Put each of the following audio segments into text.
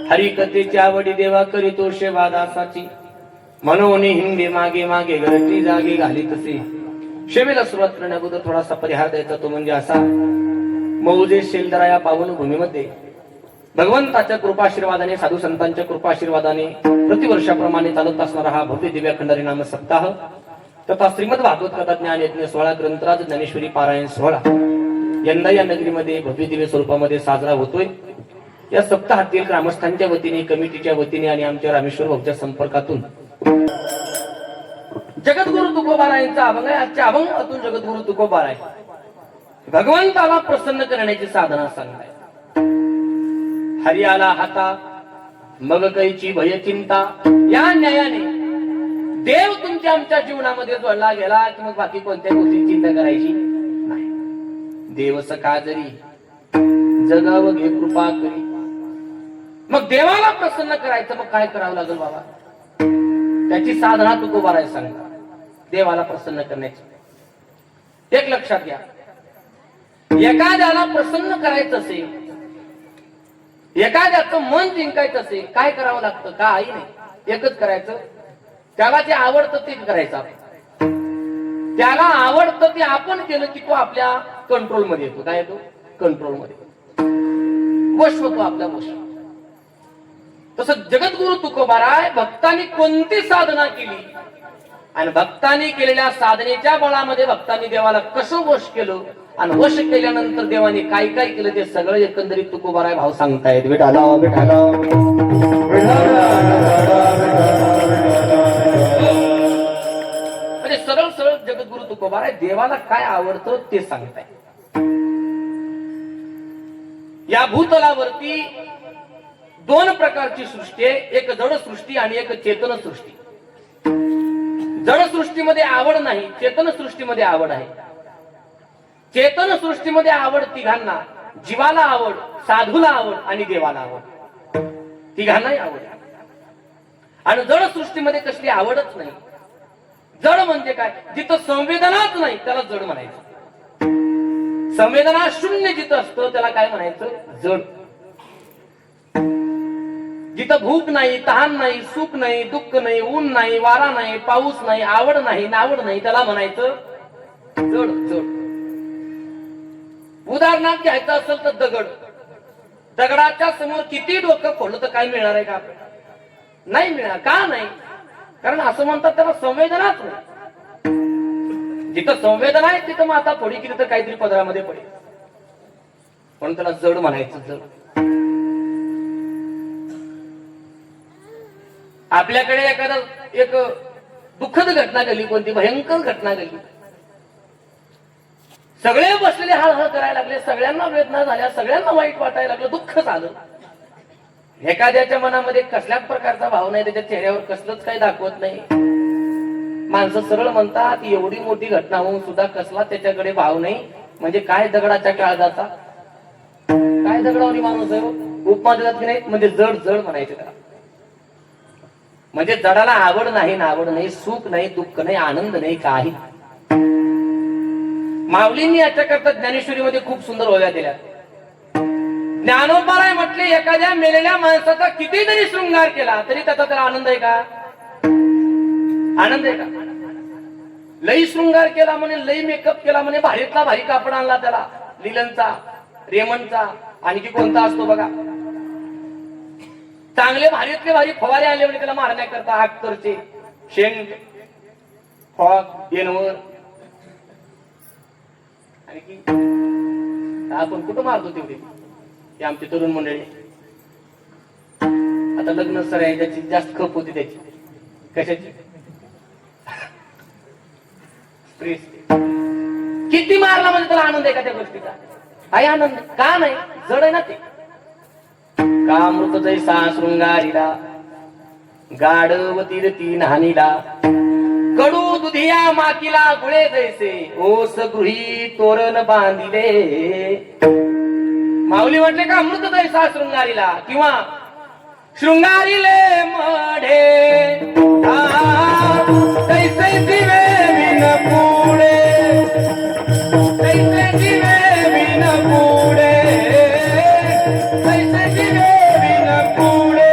हरिकथेची आवडी देवा करीतो सेवा दासाची म्हणून हिंदे मागे मागे घरटी जागे घाली तसे शेवेला सुरुवात करण्याअगोदर थोडासा परिहार द्यायचा तो म्हणजे असा मौजे शेलदरा या पावन भूमीमध्ये भगवंताच्या कृपाशीर्वादाने साधू संतांच्या कृपाशीर्वादाने प्रतिवर्षाप्रमाणे चालत असणारा हा भव्य दिव्य खंडारी नाम सप्ताह तथा श्रीमद भागवत कथा ज्ञान यज्ञ 16 ग्रंथराज ज्ञानेश्वरी पारायण सोहळा यंदा या नगरीमध्ये भव्य दिव्य स्वरूपामध्ये साजरा होतोय। या सप्ताहातील ग्रामस्थांच्या वतीने कमिटीच्या वतीने आणि आमच्या रामेश्वर भाऊच्या संपर्कातून जगद्गुरु तुकोबारायांचा अभंग आहे। आजच्या अभंगातून जगद्गुरु तुकोबाराय भगवंताला प्रसन्न करण्याची साधना सांगताय। हरी आला हाता मग कैची भय चिंता या न्यायाने देव तुमच्या आमच्या जीवनामध्ये जोडला गेला की मग बाकी कोणत्या गोष्टी चिंता करायची नाही। देव सका जरी जगाव घे कृपा करी मग देवाला प्रसन्न करायचं मग काय करावं लागेल बाबा त्याची साधना तुकोबाराय सांगता देवाला प्रसन्न करण्याची। एक लक्षात घ्या एखाद्याला प्रसन्न करायचं असेल एखाद्याचं मन जिंकायचं असेल काय करावं लागतं काही नाही एकच करायचं त्याला जे आवडतं ते करायचं त्याला आवडतं ते आपण केलं की तो आपल्या कंट्रोल मध्ये येतो। काय येतो कंट्रोल मध्ये वश होतो आपल्या वश। तसं जगद्गुरु तुकोबाराय भक्तांनी कोणती साधना केली आणि भक्तांनी केलेल्या साधनेच्या बळामध्ये भक्तांनी देवाला कसं वश केलं आणि वश केल्यानंतर देवाने काय काय केलं ते सगळं एकंदरीत तुकोबाराय भाव सांगतायत। विठाला विठाला म्हणजे सरळ सरळ जगद्गुरु तुकोबाराय देवाला काय आवडतं ते सांगताय। या भूतलावरती दोन प्रकारची सृष्टी आहे, एक जड सृष्टी आणि एक चेतन सृष्टी। जड सृष्टीमध्ये आवड नाही, चेतन सृष्टीमध्ये आवड आहे। चेतन सृष्टीमध्ये आवड तिघांना जीवाला आवड साधूला आवड आणि देवाला आवड तिघांनाही आवड आहे। आणि जड सृष्टीमध्ये कसली आवडच नाही। जड म्हणजे काय जिथं संवेदनाच नाही त्याला जड म्हणायचं। संवेदना शून्य जिथं असतं त्याला काय म्हणायचं जड। जिथं भूक नाही तहान नाही सुख नाही दुःख नाही ऊन नाही वारा नाही पाऊस नाही आवड नाही नावड नाही त्याला म्हणायचं जड जड। उदाहरणार्थ घ्यायचं असेल तर दगड दगडाच्या समोर किती डोकं फोडलं तर काय मिळणार आहे का नाही मिळणार। का नाही कारण असं म्हणतात त्याला संवेदनाच नाही। जिथं संवेदना आहे तिथं मग आता थोडी केली तर काहीतरी पदरामध्ये पडेल म्हणून त्याला जड म्हणायचं जड। आपल्याकडे एखादा एक दुःखद घटना घडली कोणती भयंकर घटना घडली सगळे बसलेले हळहळ करायला लागले सगळ्यांना वेदना झाल्या सगळ्यांना वाईट वाटायला लागलं दुःख झालं। एखाद्याच्या मनामध्ये कसल्याच प्रकारचा भाव नाही त्याच्या चेहऱ्यावर कसलंच काही दाखवत नाही। माणसं सरळ म्हणतात एवढी मोठी घटना होऊन सुद्धा कसला त्याच्याकडे भाव नाही म्हणजे काय दगडाच्या काळजाचा काय दगडावरी माणूस आहे उपमा देतात की नाही म्हणजे जड जड म्हणायचं त्याला। म्हणजे जडाला आवड नाही नावड नाही सुख नाही दुःख नाही आनंद नाही काही। माऊलींनी याच्याकरता ज्ञानेश्वरीमध्ये खूप सुंदर ओव्या दिल्या। ज्ञानोबाराय म्हटले एखाद्या मेलेल्या माणसाचा किती जरी शृंगार केला तरी त्याचा त्याला आनंद आहे का आनंद आहे का। लई शृंगार केला म्हणे लई मेकअप केला म्हणे भारीतला भारी कापड आणला त्याला लिलनचा रेमंडचा आणखी कोणता असतो बघा चांगले भारीतले भारी फवारे आले म्हणजे त्याला मारण्याकरता आगतरचे शेंग फॉग येनवर आणखी आपण कुठं मारतो तेवढे ते आमची तरुण मंडळी आता लग्न सर आहे त्याची जास्त खप होती त्याची कशाची किती मारला म्हणजे त्याला आनंद आहे का त्या गोष्टीचा काही आनंद का नाही जड आहे ना ते। का मृत जैसा शृंगारीला गाढव तीर तीन हानीला कडू दुधिया माकीला गुळे जैसे ओस गृही तोरण बांधिले. माऊली म्हटले का अमृत जैसा शृंगारीला किंवा शृंगारीले मढे तैसे दिवे विन पुढे तैसे दिवे विन पुढे तैसे दिवे विन पुढे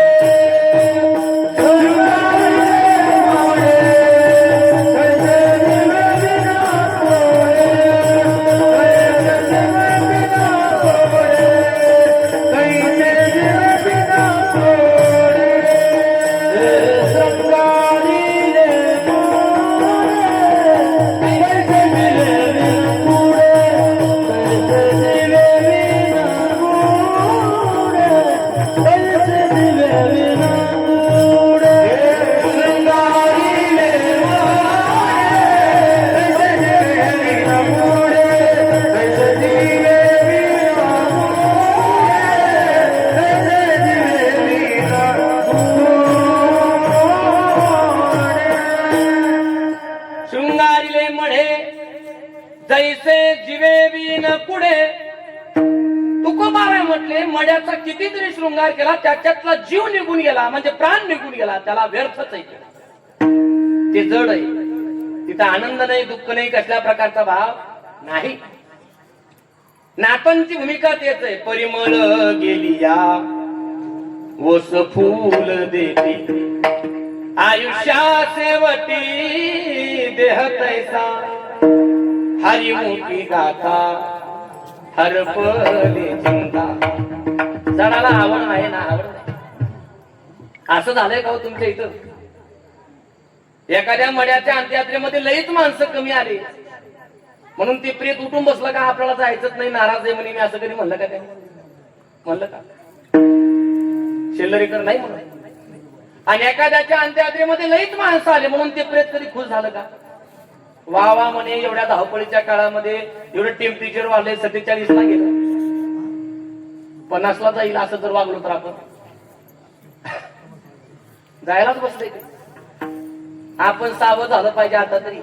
जैसे जिवे विन पुढे. तुकोबाराय म्हटले मड्याचा कितीतरी शृंगार केला त्याच्यातला जीव निघून गेला म्हणजे प्राण निघून गेला त्याला व्यर्थच आहे. ते जड आहे. तिथं आनंद नाही दुःख नाही कसल्या प्रकारचा भाव नाही. नातांची भूमिका तेच आहे. परिमळ गेली या ओस फूल देती आयुष्या सेवटी देह तैसा हरिमुखी गाथा हरपली चिंता. जणाला आवड आहे ना आवड नाही असं झालंय का हो तुमच्या इथं? एखाद्या मड्याच्या अंत्ययात्रेमध्ये लईच माणसं कमी आली म्हणून ते प्रेत उठून बसलं का आपल्याला जायचंच नाही नाराज आहे म्हणे मी असं कधी म्हणलं का ते म्हणलं का? शेल्लरीकर नाही म्हणलं. आणि एखाद्याच्या अंत्ययात्रेमध्ये लईच माणसं आले म्हणून ते प्रेत कधी खुश झालं का? वा वा म्हणे एवढ्या धावपळीच्या काळामध्ये एवढं टेम्परेचर वाढलंय 47 ला गेलं 50 ला जाईल असं जर वागलो तर आपण जायलाच बसले. आपण सावध झालं पाहिजे आता तरी.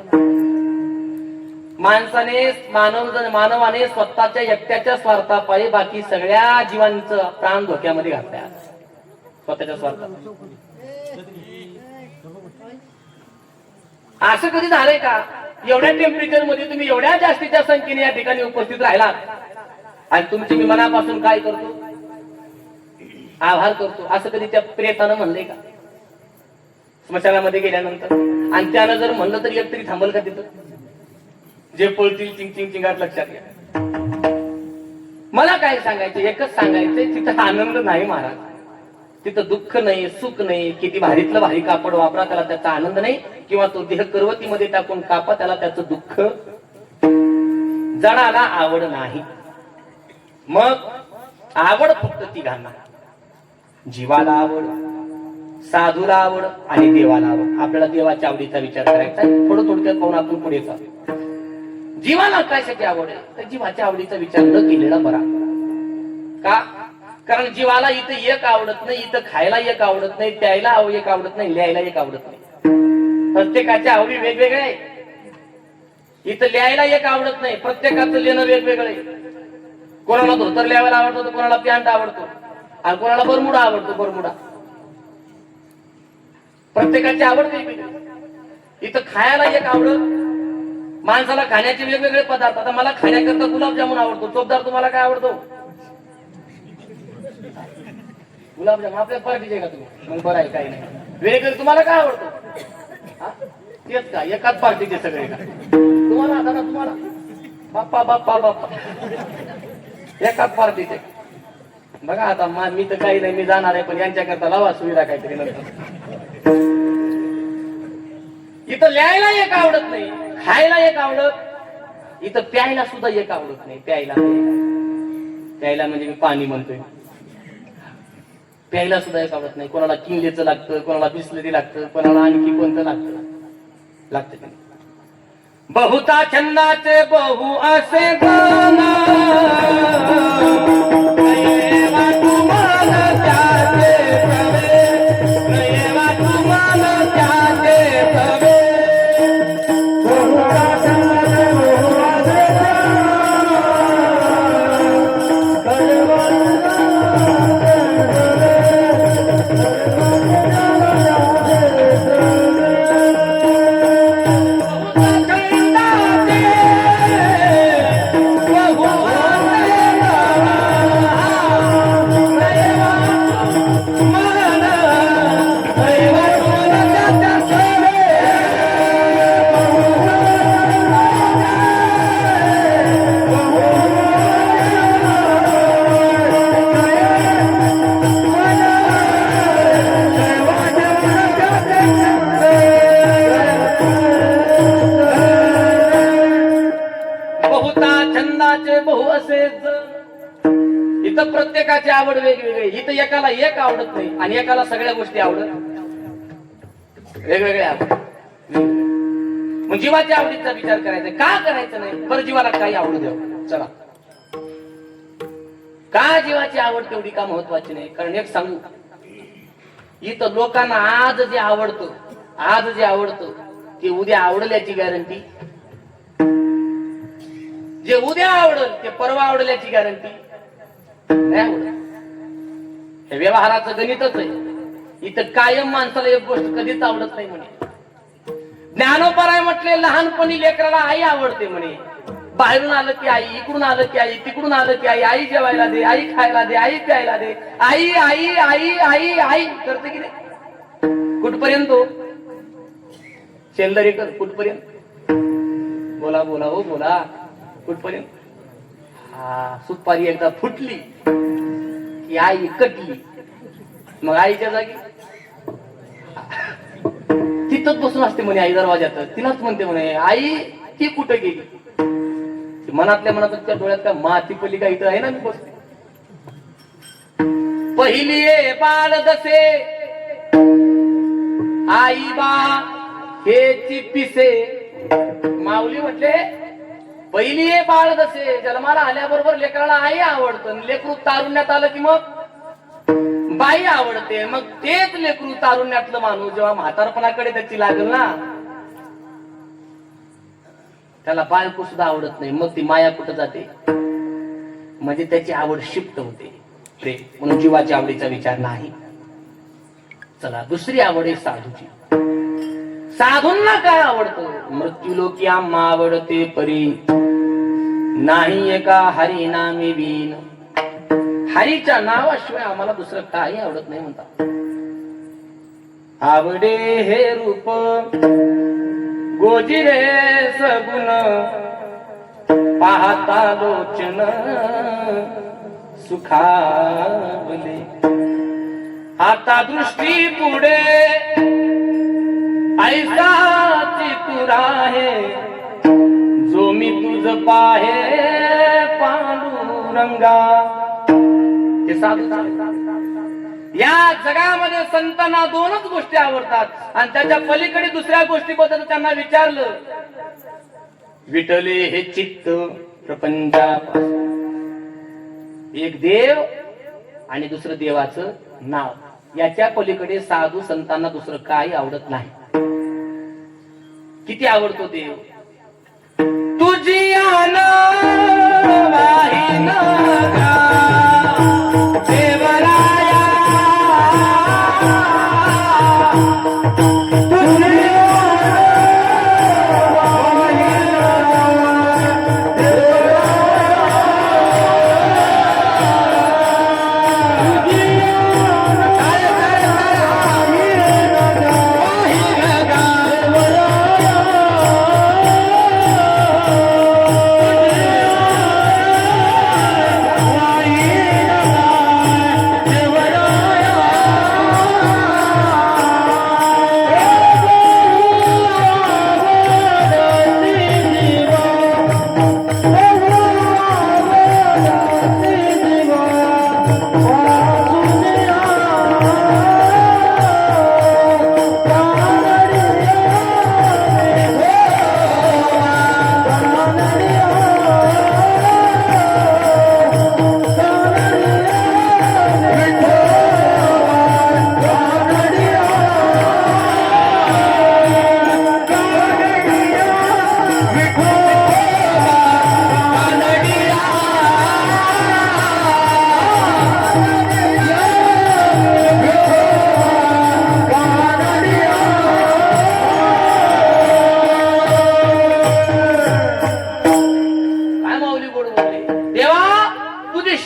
मानवाने स्वतःच्या एकट्याच्या स्वार्थापायी बाकी सगळ्या जीवांचं प्राण धोक्यामध्ये घातलंय. स्वतःच्या स्वार्थापायी असं कधी झालंय का? एवढ्या टेम्परेचर मध्ये तुम्ही एवढ्या जास्तीच्या संख्येने या ठिकाणी उपस्थित राहिलात आणि तुमची मी मनापासून काय करतो आभार करतो असं कधी त्या प्रेतानं म्हणलंय का स्मशानामध्ये गेल्यानंतर? आणि त्यानं जर म्हणलं तर एक तरी थांबल का तिथं? जे पळतील चिंग चिंग चिंगाट लक्षात घ्या. मला काय सांगायचं एकच सांगायचंय तिथं आनंद नाही महाराज. तिथं दुःख नाही सुख नाही. किती भारीतलं भारी कापड वापरा त्याला त्याचा आनंद नाही किंवा तो देह करवतीमध्ये टाकून कापा त्याला त्याचं दुःख. जणाला आवड नाही. मग आवड फक्त तिघांना जीवाला आवड साधूला आवड आणि देवाला आवड. आपल्याला देवाच्या आवडीचा विचार करायचा थोडं थोडक्यात पाहून आपण पुढे चालू. जीवाला कशाची आवड आहे तर जीवाच्या आवडीचा विचार न केलेला बरा. का? कारण जीवाला इथं एक आवडत नाही इथं खायला एक आवडत नाही प्यायला एक आवडत नाही लिहायला एक आवडत नाही. प्रत्येकाच्या आवडी वेगवेगळ्या आहे. इथं लिहायला एक आवडत नाही प्रत्येकाचं लिहिणं वेगवेगळं आहे. कोणाला धोतर लिहायला आवडतो तर कोणाला पॅन्ट आवडतो आणि कोणाला बरमुडा आवडतो बरमुडा. प्रत्येकाची आवड वेगवेगळी. इथं खायला एक आवडत माणसाला खाण्याचे वेगवेगळे पदार्थ. आता मला खाण्याकरता गुलाबजामुन आवडतो. चोपदार तुम्हाला काय आवडतो? गुलाबजाम आपल्या पार्टीचे का तुम्ही? मग बरं आहे काही नाही. वेगवेगळे तुम्हाला काय आवडतं? तेच का एकाच पार्टीचे सगळे का? तुम्हाला आता ना तुम्हाला बाप्पा बाप्पा बाप्पा एकाच पार्टीचे. बघा आता मी तर काही नाही मी जाणार आहे पण यांच्याकरता लावा सुविधा काहीतरी नंतर. इथं लिहायला एक आवडत नाही खायला एक आवडत इथं प्यायला सुद्धा एक आवडत नाही. प्यायला म्हणजे मी पाणी म्हणतोय. प्यायला सुद्धा एक आवडत नाही. कोणाला किंगलेचं लागतं कोणाला बिस्लरी लागतं कोणाला आणखी कोणतं लागतं. बहुता छंदाचे बहु असे गाना प्रत्येकाची आवड वेगवेगळी. इथं एकाला एक आवडत नाही आणि एकाला सगळ्या गोष्टी आवडत, वेगवेगळ्या आवडत. मग जीवाच्या आवडीचा विचार करायचा का करायचा नाही? बरं जीवाला काही आवडू द्यावं, चला. का जीवाची आवड तेवढी का महत्वाची नाही? कारण एक सांगू, इथं लोकांना आज जे आवडतं ते उद्या आवडल्याची गॅरंटी, जे उद्या आवडल ते परवा आवडल्याची गॅरंटी नाही आवडत. हे व्यवहाराचं गणितच आहे. इथं कायम माणसाला एक गोष्ट कधीच आवडत नाही म्हणे. ज्ञानोबराय म्हटले लहानपणी लेकराला आई आवडते म्हणे. बाहेरून आलं की आई, इकडून आलं की आई, तिकडून आलं की आई. आई जेवायला दे, आई खायला दे, आई प्यायला दे, आई आई आई आई आई करते की नाही? कुठपर्यंत हो शेंदरीकर? कुठपर्यंत? बोला बोला हो बोला, कुठपर्यंत? हा, सुपारी एकदा फुटली की आई कटली. मग आईच्या जागी तिथंच बसून असते म्हणे आई दरवाजात. तिलाच म्हणते म्हणे आई ती कुठं गेली? मनातल्या मनात त्या डोळ्यात का माती पडली का इथं आहे ना मी बसते. पहिली ये बाळ दसे आई बा हे पिसे. माऊली म्हटले पहिली ये बाळ दसे, जन्माला आल्याबरोबर लेकराला आई आवडतं. लेकरू तारुण्यात आलं की मग बाई आवडते. मग तेच लेकरू तारुण्यातलं माणूस जेव्हा म्हातारपणाकडे त्याची लागल ना, त्याला बायको सुद्धा आवडत नाही. मग ती माया कुठं जाते? म्हणजे त्याची आवड शिफ्ट होते, प्रेम. म्हणून जीवाच्या आवडीचा विचार नाही. चला, दुसरी आवड आहे साधूची. साधूंना काय आवडतं? मृत्यूलोकी आम्हा आवडते परी, नाही एका हरी नामी बीन. हरीच्या नावाशिवाय आम्हाला दुसरं काही आवडत नाही म्हणतात. आवडे हे रूप गोजिरे सगुण, पाहता लोचन सुखावले. आता दृष्टी पुढे ऐसाची तू राहे, जो मी तुझ पाहे पांडुरंगा. हे साधू या जगामध्ये संतांना दोनच गोष्टी आवडतात आणि त्याच्या पलीकडे दुसऱ्या गोष्टीबद्दल त्यांना विचारलं, विठले हे चित्त प्रपंचा. एक देव आणि दुसरं देवाचं नाव. याच्या पलीकडे साधू संतांना दुसरं काही आवडत नाही. किती आवडतो देव? तुझी आन वाहिन गा देवराया, तुझी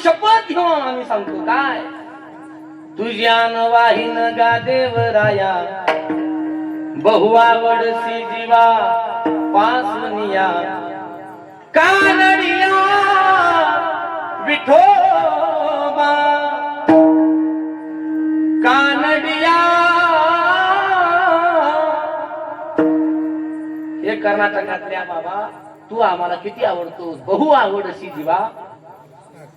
तुझ्यान वाहिन गा देवराया, बहुआवडसी जीवा पासनिया. कानडिया विठोबा, कानडिया. हे कर्नाटकातल्या बाबा, तू आम्हाला किती आवडतो. बहु आवडसी जीवा,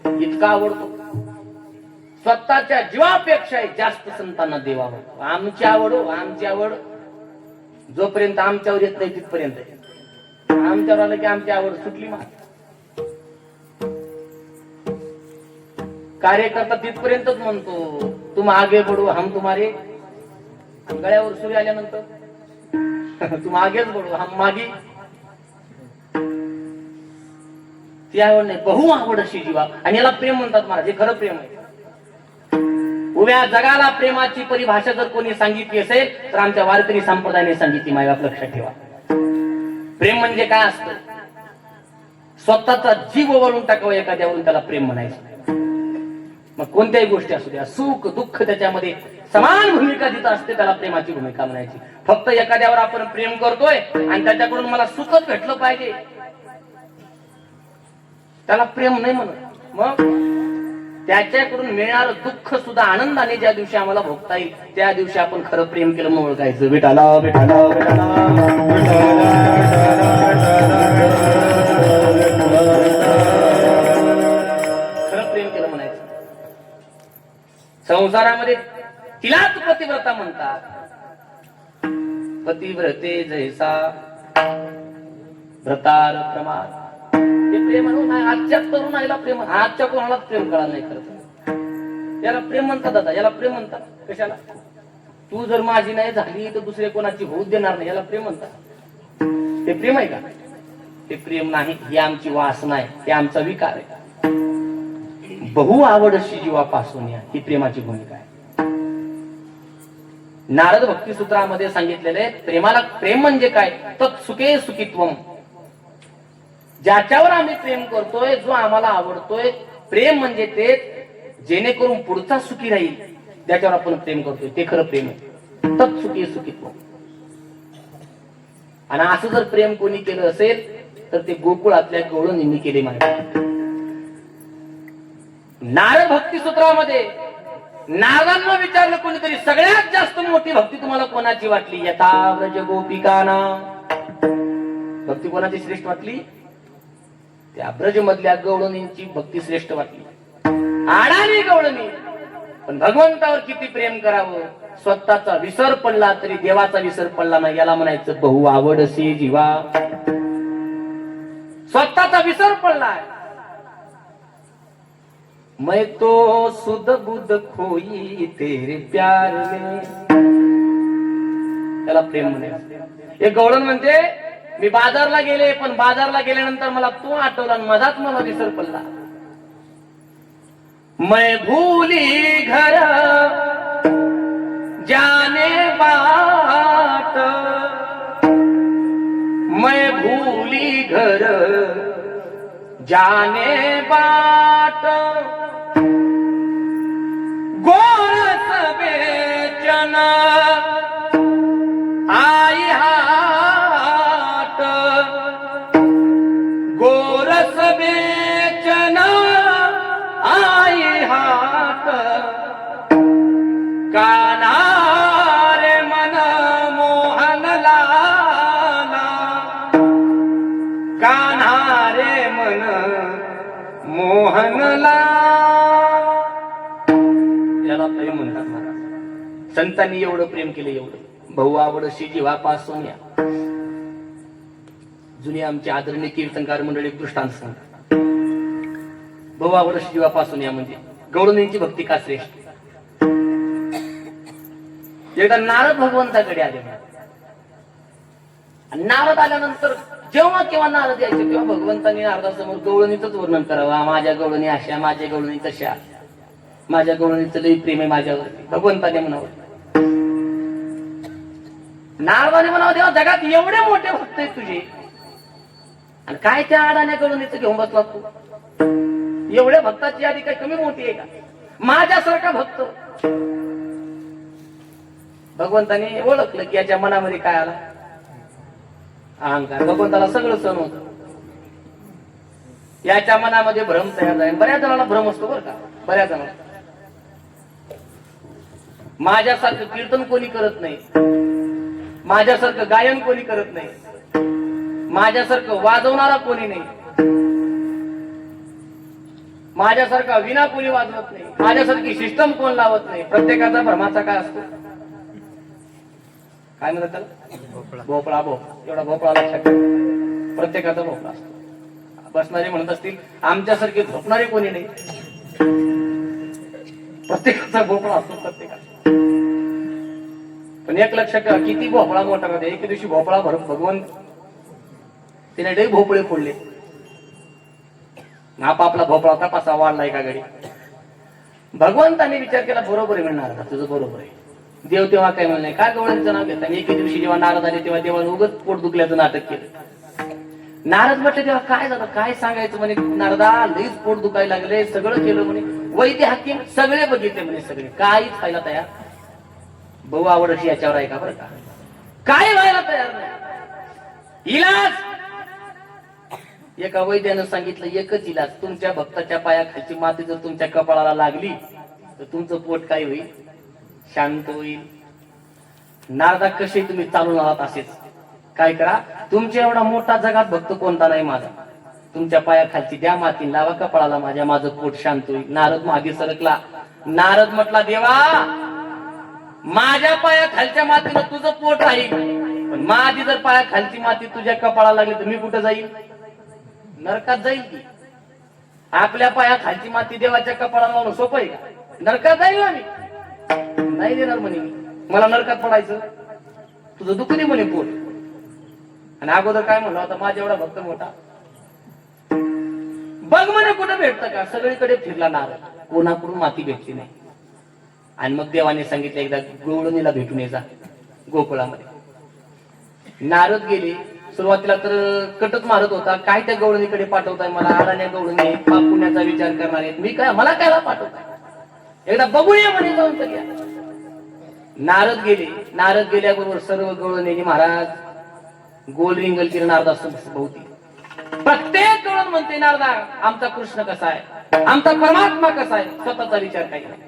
इतका आवडतो. स्वतःच्या जीवापेक्षा जास्त संतांना देव आवडतो. आमची आवड हो, आमची आवड जोपर्यंत आमच्यावर येत नाही तिथपर्यंत. आमच्यावर आलं की आमची आवड सुटली. मग कार्यकर्ता तिथपर्यंतच म्हणतो तुम आगे बढो हम तुम्हारे. गळ्यावर सूर्य आल्यानंतर तुम आगेच बढो हम मागे. ती आवड नाही, बहु आवड अशी जीवा. आणि याला प्रेम म्हणतात महाराज. हे खरं प्रेम आहे. उभ्या जगाला प्रेमाची परिभाषा जर कोणी सांगितली असेल तर आमच्या वारकरी संप्रदायाने सांगितली. मायबाप लक्षात ठेवा. प्रेम म्हणजे काय असतं? स्वतःचा जीव ओवाळून टाकावा एखाद्यावरून, त्याला प्रेम म्हणायचं. मग कोणत्याही गोष्टी असू द्या, सुख दुःख त्याच्यामध्ये समान भूमिका जिथं असते त्याला प्रेमाची भूमिका म्हणायची. फक्त एखाद्यावर आपण प्रेम करतोय आणि त्याच्याकडून मला सुखच भेटलं पाहिजे त्याला प्रेम नाही म्हणत. मग त्याच्याकडून मिळणारं दुःख सुद्धा आनंदाने ज्या दिवशी आम्हाला भोगता येईल त्या दिवशी आपण खरं प्रेम केलं म्हणून ओळखायचं. विठाला विठाला विठाला खरं प्रेम केलं म्हणायचं. संसारामध्ये तिलाच पतिव्रता म्हणतात. पतिव्रते जैसा व्रतार प्रमाण. ते प्रेम म्हणून आजच्या तरुणाईला प्रेम, आजच्या कोणालाच प्रेम कळालं नाही. खरं याला प्रेम म्हणतात. दादा याला प्रेम म्हणतात. कशाला? तू जर माझी नाही झाली तर दुसरे कोणाची होऊ देणार नाही, याला प्रेम म्हणतात. ते प्रेम आहे का? ते प्रेम नाही. ही आमची वासना आहे, ते आमचा विकार आहे. बहु आवड अशी जीवापासून या, ही प्रेमाची भूमिका आहे. नारद भक्ती सूत्रामध्ये सांगितलेले प्रेमाला, प्रेम म्हणजे काय? तत्सुखे सुखित्वम. ज्याच्यावर आम्ही प्रेम करतोय, जो आम्हाला आवडतोय, प्रेम म्हणजे ते जेणेकरून पुढचा सुखी राहील त्याच्यावर आपण प्रेम करतोय, ते खरं प्रेम आहे. तत्सुखे सुखित्वम. आणि असं जर प्रेम कोणी केलं असेल तर ते गोकुळातल्या गवळणींनी केले. माहिती नारद भक्ती सूत्रामध्ये नारदांना विचारलं कोणीतरी, सगळ्यात जास्त मोठी भक्ती तुम्हाला कोणाची वाटली? यथा व्रज गोपिकाना. भक्ती कोणाची श्रेष्ठ वाटली? त्या ब्रज मधल्या गवळणींची भक्ती श्रेष्ठ वाटली. आडाणी गवळणी. पण भगवंतावर किती प्रेम करावं, स्वतःचा विसर पडला तरी देवाचा विसर पडला नाही, याला म्हणायचं बहु आवड असे जीवा. स्वतःचा विसर पडलाय. मैं तो सुध बुध खोई तेरे प्यार में. त्याला प्रेम म्हणायचं. एक गवळण म्हणते मी बाजारला गेले, पण बाजारला गेल्यानंतर मला तू आठवला, मधात मला विसर पडला. मैं भूली घर जाने बाट. मैं भूली घर जाने बाट. गोरस बेचन आई हाट. गोरस बेचन आई हाट. कान्हा रे मन मोहन लाला. कान्हा रे मन मोहन लाला. याला प्रेम म्हणतात महाराज. संतांनी एवढं प्रेम केलं, एवढं. बहु आवड अशी जीवापासून या. जुनी आमची आदरणीय कीर्तनकार मंडळी दृष्टांत सांगतात. बहु आवड अशी जीवापासून या म्हणजे गवळणींची भक्ती का श्रेष्ठ. एकदा नारद भगवंताकडे आले. नारद आल्यानंतर जेव्हा केव्हा नारद यायचे तेव्हा भगवंतांनी नारदासमोर गवळणीचंच वर्णन करावं. माझ्या गवळणी अशा, माझ्या गवळणी तशा, माझ्या गवळणीचं लई प्रेम आहे माझ्यावर. भगवंताने म्हणावं. नारदाने म्हणावं देवा जगात एवढे मोठे भक्त आहेत तुझे, आणि काय त्या आडाण्या गवळणीचं घेऊन बसला तू? एवढ्या भक्ताची यादी काही कमी मोठी आहे का? माझ्यासारखा भक्त. भगवंताने ओळखलं की याच्या मनामध्ये काय आला? अहंकार. भगवंताला सगळं सण होत. याच्या मनामध्ये भ्रम तयार झाला. बऱ्याच जणांना भ्रम असतो बरं का, बऱ्याच जणांना. माझ्यासारखं कीर्तन कोणी करत नाही, माझ्यासारखं गायन कोणी करत नाही, माझ्यासारखं वाजवणारा कोणी नाही, माझ्यासारखा विना कोणी वाजवत नाही, माझ्यासारखी सिस्टम कोण लावत नाही. प्रत्येकाचा भ्रमाचा काय असतो, काय म्हणतात त्याला, भोपळा. एवढा भोपळा लक्षात ठेवा. प्रत्येकाचा भोपळा असतो. बसणारे म्हणत असतील आमच्यासारखे झोपणारे कोणी नाही. प्रत्येकाचा भोपळा असतो प्रत्येकाचा. पण एक लक्षात ठेवा, किती भोपळा मोठा होता. एके दिवशी भोपळा भरत भगवंत तिने लई भोपळे फोडले. आपापला भोपळा तपासा वाढलाय का गडी. भगवंताने विचार केला बरोबर आहे म्हणणार, तुझं बरोबर आहे. देव तेव्हा काय म्हणले, काय गवळ्यांचं नाव घेत. आणि एके दिवशी जेव्हा नारद आले तेव्हा देवाने उगत पोट दुखल्याचं नाटक केलं. नारद म्हटले तेव्हा काय झालं, काय सांगायचं म्हणे. नारदा लईच पोट दुखायला लागले, सगळं केलं म्हणे. वैद्य हाकीम सगळे बघितले म्हणे, सगळे काहीच व्हायला तयार. भाऊ आवड अशी याच्यावर आहे का बरं का, काय व्हायला तयार नाही. इलाज एका वैद्यानं सांगितलं, एकच इलाज, तुमच्या भक्ताच्या पायाखालची माती जर तुमच्या कपाळाला लागली तर तुमचं पोट काय होईल, शांत होईल. नारदा कसे तुम्ही चालून आहात असेच काय करा, तुमच्या एवढा मोठा जगात भक्त कोणता नाही माझा, तुमच्या पायाखालची द्या माती, लावा कपाळाला माझ्या, माझं पोट शांत होईल. नारद मागे सरकला. नारद म्हटला, देवा माझ्या पायाखालच्या मातीनं तुझं पोट राहील, पण माझी जर पायाखालची माती तुझ्या कपाळाला लागली तर मी कुठं जाईल, नरकात जाईल की. आपल्या पायाखालची माती देवाच्या कपाळाला लावणं सोपं आहे का, नरकात जाईल ना मी, नाही देणार म्हणे मी, मला नरकात पडायचं, तुझं दुःख नाही म्हणे पोट. आणि अगोदर काय म्हणला होता, माझ्या एवढा भक्त मोठा, बघ म्हणे कुठं भेटतं का. सगळीकडे फिरला नारद, कोणाकडून माती भेटली नाही. आणि मग देवाने सांगितलं, एकदा गवळणीला भेटून यायचा गोकुळामध्ये. नारद गेले. सुरुवातीला तर कटक मारत होता, काय त्या गवळणीकडे पाठवताय मला, अडाण्या गवळणी पाप पुण्याचा विचार करणार आहेत, मी काय, मला कायला पाठवताय, एकदा बघूया म्हणे जाऊन तर. नारद गेले. नारद गेल्याबरोबर सर्व गवळणी महाराज गोल रिंगल केलं नारदास भोवती. प्रत्येक गवळण म्हणते, नारदा आमचा कृष्ण कसा आहे, आमचा परमात्मा कसा आहे, स्वतःचा विचार काही नाही,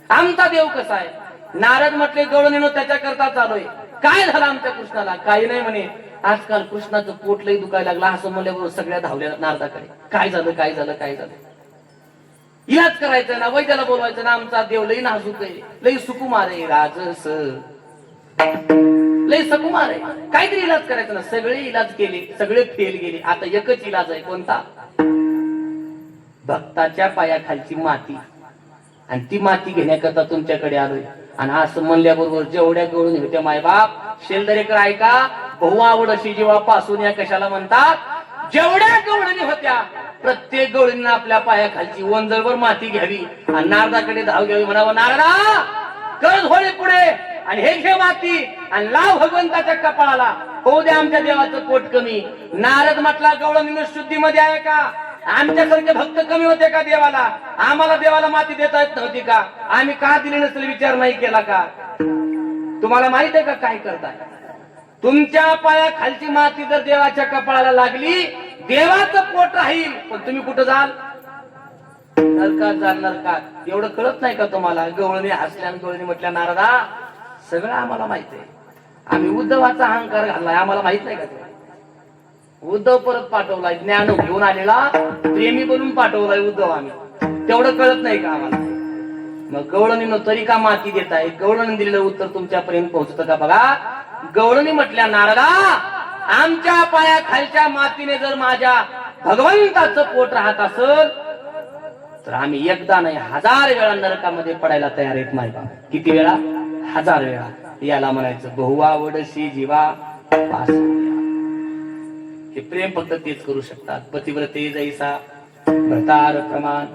आमचा देव कसा आहे. नारद म्हटले, गवळणीनं त्याच्या करता चालूय, काय झालं आमच्या कृष्णाला, काही नाही म्हणे. आजकाल कृष्णाचं पोट लई दुखायला लागला असं म्हणल्याबरोबर सगळ्या धावल्या नारदाकडे, काय झालं काय झालं काय झालं. इलाज करायचा ना, वैद्याला बोलवायचं ना, आमचा देव लई नाजूक आहे, लई सुकुमार आहे, राजस लई सुकुमार आहे, काहीतरी इलाज करायचा ना. सगळे इलाज केले, सगळे फेल गेले. आता एकच इलाज आहे, कोणता, भक्ताच्या पायाखालची माती, आणि ती माती घेण्याकरता तुमच्याकडे आलोय. आणि असं म्हणल्याबरोबर जेवढ्या गवळणी होत्या, मायबाप शेलदरेकर ऐका, बहु आवड अशी जेव्हा पासून या कशाला म्हणतात, जेवढ्या गवळणी होत्या प्रत्येक गवळींना आपल्या पायाखालची वंजळवर माती घ्यावी आणि नारदाकडे धाव घ्यावी, म्हणावं नारदा कर होळे पुढे आणि हे घे माती आणि लाव भगवंताच्या कपाळाला, होऊ दे आमच्या देवाचं पोट कमी. नारद म्हटला, गवळणीनं शुद्धीमध्ये आहे का, आमच्यासारखे भक्त कमी होते का देवाला, आम्हाला देवाला माती देता येत नव्हती का, आम्ही का दिली नसेल विचार नाही केला का. तुम्हाला माहित आहे का काय करताय, तुमच्या पायाखालची माती जर देवाच्या कपाळाला लागली, देवाचं पोट राहील, पण तुम्ही कुठं जाल, नरकात जाल, नरकात. एवढं कळत नाही का तुम्हाला. गवळणी हसल्या, गवळणी म्हटल्या, नारदा सगळं आम्हाला माहित आहे, आम्ही उद्धवाचा अहंकार घाललाय, आम्हाला माहित नाही का. उद्धव परत पाठवलाय, ज्ञान घेऊन आलेला प्रेमी बनून पाठवलाय उद्धव आम्ही, तेवढं कळत नाही का आम्हाला. मग गवळणीनं तरी का माती देत आहे, गवळणी दिलेलं उत्तर तुमच्यापर्यंत पोहोचतं का बघा. गवळणी म्हटल्या, नारदा आमच्या पायाखालच्या मातीने जर माझ्या भगवंताचं पोट राहत असेल तर आम्ही एकदा नाही 1000 वेळा नरकामध्ये पडायला तयार आहेत. माहिती किती वेळा, 1000 वेळा. याला म्हणायचं बहु आवडशी जीवा पासून. हे प्रेम फक्त तेच करू शकतात. पतिव्रते जैसा भ्रतार प्रमाण,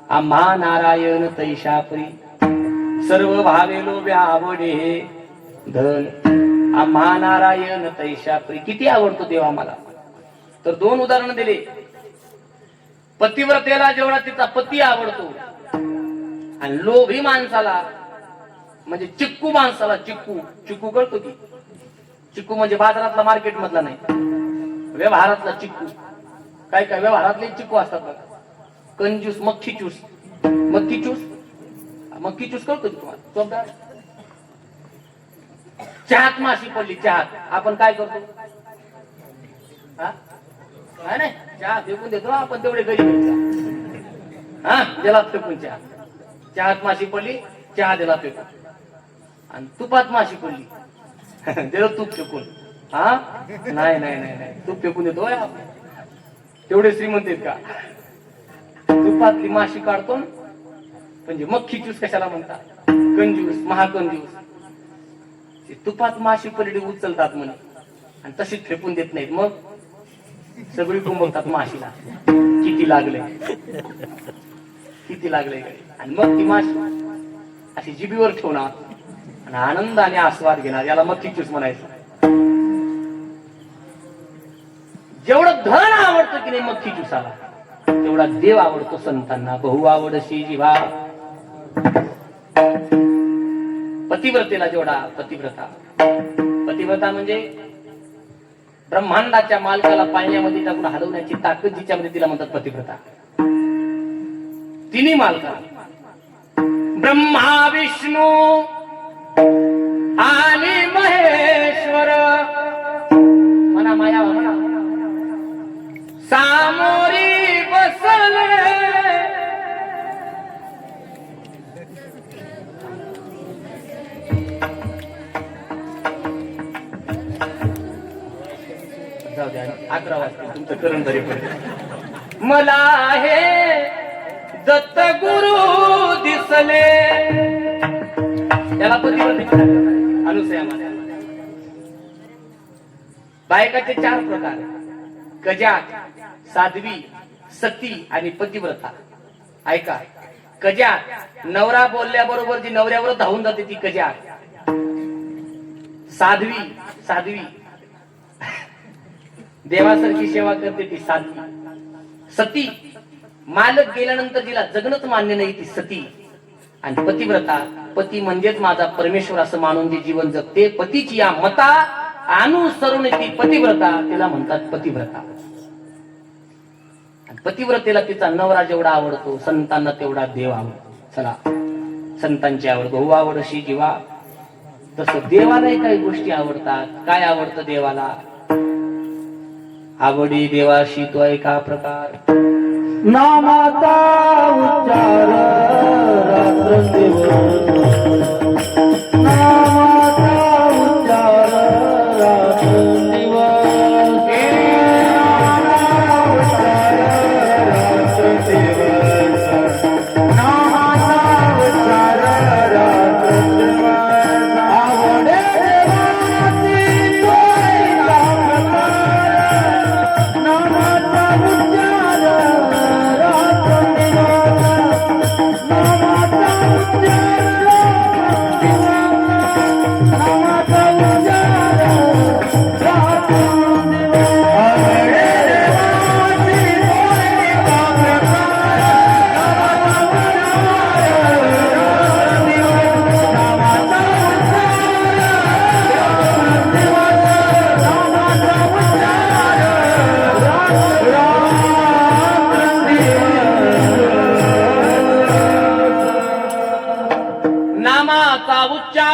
आम्हा नारायण तैशा परी, सर्व भावे लोभे आवडे धन, आम्हा नारायण तैशा परी. किती आवडतो देव आम्हाला. तर 2 उदाहरण दिले. पतिव्रतेला जेवढा तिचा पती आवडतो, आणि लोभी माणसाला म्हणजे चिक्कू माणसाला, चिक्कू कळतो की, चिक्कू म्हणजे बाजारातला मार्केट मधला नाही, व्यवहारातला चिक्कू. काय काय व्यवहारातले चिक्कू असतात बघा, कंजूस, मक्खी चूस कळतो की तुम्हाला. चहात माशी पडली, चहात आपण काय करतो, नाही चहा फेकून देतो आपण, तेवढे गरीब हा दिला फेकून चहा. चहात माशी पडली, चहा दिला फेकून. आणि तुपात माशी पडली, दिलं तूप फेकून. हा नाही नाही नाही नाही, तूप फेकून देतो तेवढे श्रीमंत आहेत का? तुपातली माशी काढतो म्हणजे मक्खी ज्यूस कशाला म्हणतात? कंजूस, महाकंजूस. तुपात माशी पलडी उचलतात म्हणे आणि तशीच फेकून देत नाहीत. मग सगळी कुंभतात माशीला, किती लागले किती लागले. आणि मग ती माशी अशी जिभीवर ठेवणार आणि आनंदाने आस्वाद घेणार. याला मक्खी ज्यूस म्हणायचं. जेवढं धन आवडतं की नाही मक्खी ज्यूसाला, तेवढा देव आवडतो संतांना. बहु आवडशी जीवा. पतिव्रतेला जेवढा पतिव्रता, पतिव्रता म्हणजे ब्रह्मांडाच्या मालकाला पाळण्यामध्ये टाकून हलवण्याची ताकद जिच्यामध्ये, तिला म्हणतात पतिव्रता. तिन्ही मालका ब्रह्मा विष्णू आणि महेश्वर म्हणा, माया म्हणा, सामोरी बसले. जाऊ द्या, 11 वाजता तुमचं करण तरी पडेल. मला हे दत्त गुरु दिसले. त्याला पतिव्रता अनुसया म्हणा. बायकाचे 4 प्रकार: कजात, साध्वी, सती आणि पतिव्रता. ऐका, कजात नवरा बोलल्याबरोबर जी नवऱ्यावर धावून जाते ती कजात. साध्वी, साध्वी देवासारखी सेवा करते ती साध्वी. सती मालक गेल्यानंतर जिला जगणंच मान्य नाही ती सती. आणि पतिव्रता, पती म्हणजेच माझा परमेश्वर असं मानून जे जीवन जगते, पतीची या मता अनुसरून ती पतिव्रता, तिला म्हणतात पतिव्रता. पतिव्रतेला तिचा नवरा जेवढा आवडतो, संतांना तेवढा देव आवडतो. चला, संतांची आवड बहु आवडशी जीवा. तसं देवालाही काही गोष्टी आवडतात. काय आवडतं देवाला? आवडी देवाशी तो एका प्रकार नामाचा उच्चार रात्रंदिवस. नामाचा उच्चार रात्रंदिवस.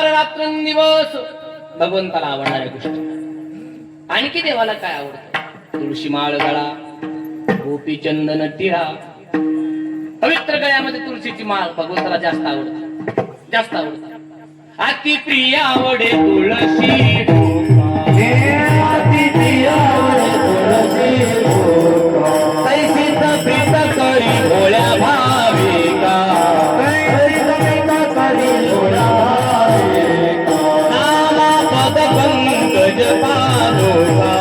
रात्रंदिवस भगवंताला आवडणाऱ्या गोष्टी. आणखी देवाला काय आवडतं? तुळशी माळ गळा, गोपी चंदन टिळा. पवित्र गळ्यामध्ये तुळशीची माळ भगवंताला जास्त आवडते, जास्त आवडते. अति प्रिय आवडे तुळशी अति प्रिय तुळशी तैसीच प्रीत करी भोळ्या भाविका. नामा पद पंकज पादोका.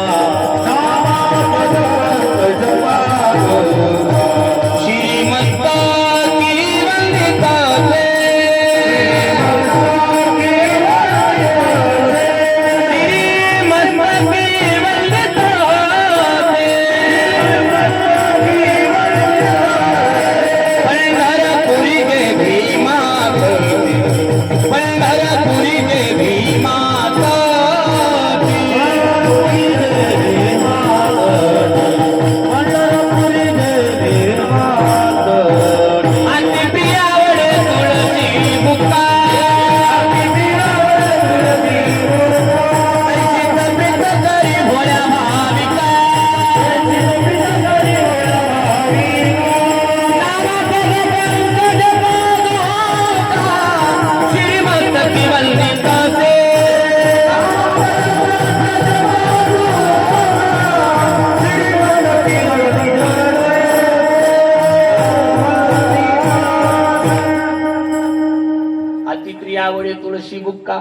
तुळशी बुक्का.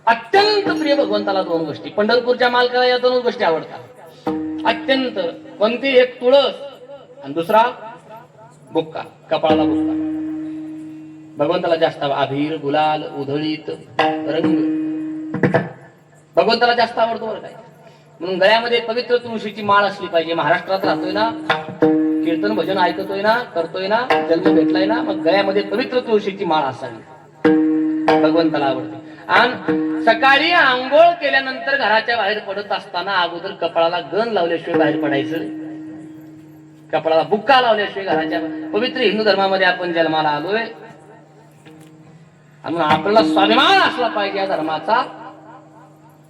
अत्यंत प्रिय भगवंताला दोन गोष्टी, पंढरपूरच्या मालकाला या दोन गोष्टी आवडतात अत्यंत. कोणती? एक तुळस आणि दुसरा बुक्का, कपाळाला बुक्का. भगवंताला जास्त अभिर, गुलाल, उधळीत रंग भगवंताला जास्त आवडतो बरं काय. म्हणून गळ्यामध्ये पवित्र तुळशीची माळ असली पाहिजे. महाराष्ट्रात राहतोय ना, कीर्तन भजन ऐकतोय ना, करतोय ना, जन्म भेटलाय ना, मग गळ्यामध्ये पवित्र तुळशीची माळ असावी. भगवंताला आवडते. आणि सकाळी आंघोळ केल्यानंतर घराच्या बाहेर पडत असताना अगोदर कपाळाला गण लावल्याशिवाय बाहेर पडायचं, कपाळाला बुक्का लावल्याशिवाय घराच्या. पवित्र हिंदू धर्मामध्ये आपण जन्माला आलोय आणि आपल्याला स्वाभिमान असला पाहिजे या धर्माचा.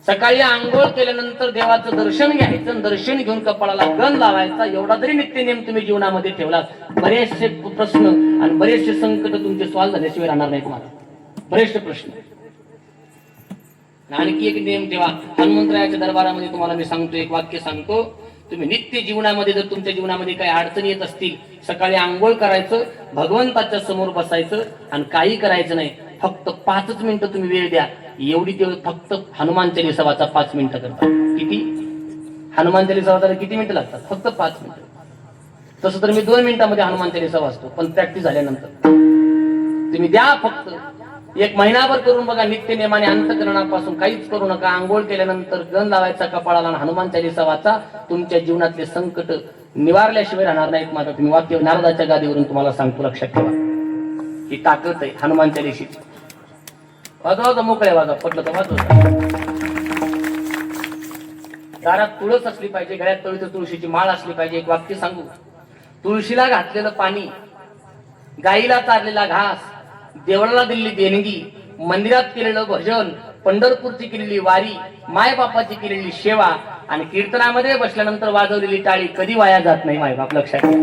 सकाळी आंघोळ केल्यानंतर देवाचं दर्शन घ्यायचं, दर्शन घेऊन कपाळाला गण लावायचा. एवढा जरी नित्यनेम तुम्ही जीवनामध्ये ठेवला, बरेचसे प्रश्न आणि बरेचसे संकट तुमचे सॉल्व्ह झाल्याशिवाय राहणार नाही तुम्हाला. बरेचसे प्रश्न. आणखी एक नियम ठेवा. हनुमंतरायाच्या दरबारामध्ये तुम्हाला मी सांगतो, एक वाक्य सांगतो. तुम्ही नित्य जीवनामध्ये जर तुमच्या जीवनामध्ये काही अडचणी येत असतील, सकाळी आंघोळ करायचं, भगवंताच्या समोर बसायचं आणि काही करायचं नाही. फक्त 5 मिनिटं तुम्ही वेळ द्या. एवढी तेवढी फक्त हनुमान चालीसा वाचा. 5 मिनिटं करता. किती? हनुमान चालीसा वाचायला किती मिनिटं लागतात? फक्त 5 मिनिटं. तसं तर मी 2 मिनिटांमध्ये हनुमान चालीसा वाचतो, पण प्रॅक्टिस झाल्यानंतर तुम्ही द्या. फक्त 1 महिनाभर करून बघा. नित्य नेमाने अंतकरणापासून काहीच करू नका. आंघोळ केल्यानंतर गण लावायचा कपाळाला, हनुमान चालीसा वाचा. तुमच्या जीवनातले संकट निवारल्याशिवाय राहणार नाहीत. माझा तुम्ही वाक्य नारदाच्या गादीवरून तुम्हाला सांगतो, लक्षात ठेवा. ही ताकद आहे हनुमान चालीशीची. वाजवा मोकळे, वाजवा, पटलं तर वाजवा. दारात तुळस असली पाहिजे, गळ्यात पवित्र तुळशीची माळ असली पाहिजे. एक वाक्य सांगू. तुळशीला घातलेलं पाणी, गाईला चारलेला घास, देवळाला दिलेली देणगी, मंदिरात केलेलं भजन, पंढरपूरची केलेली वारी, मायबापाची केलेली सेवा आणि कीर्तनामध्ये बसल्यानंतर वाजवलेली टाळी कधी वाया जात नाही. मायबाप लक्षात ठेवा.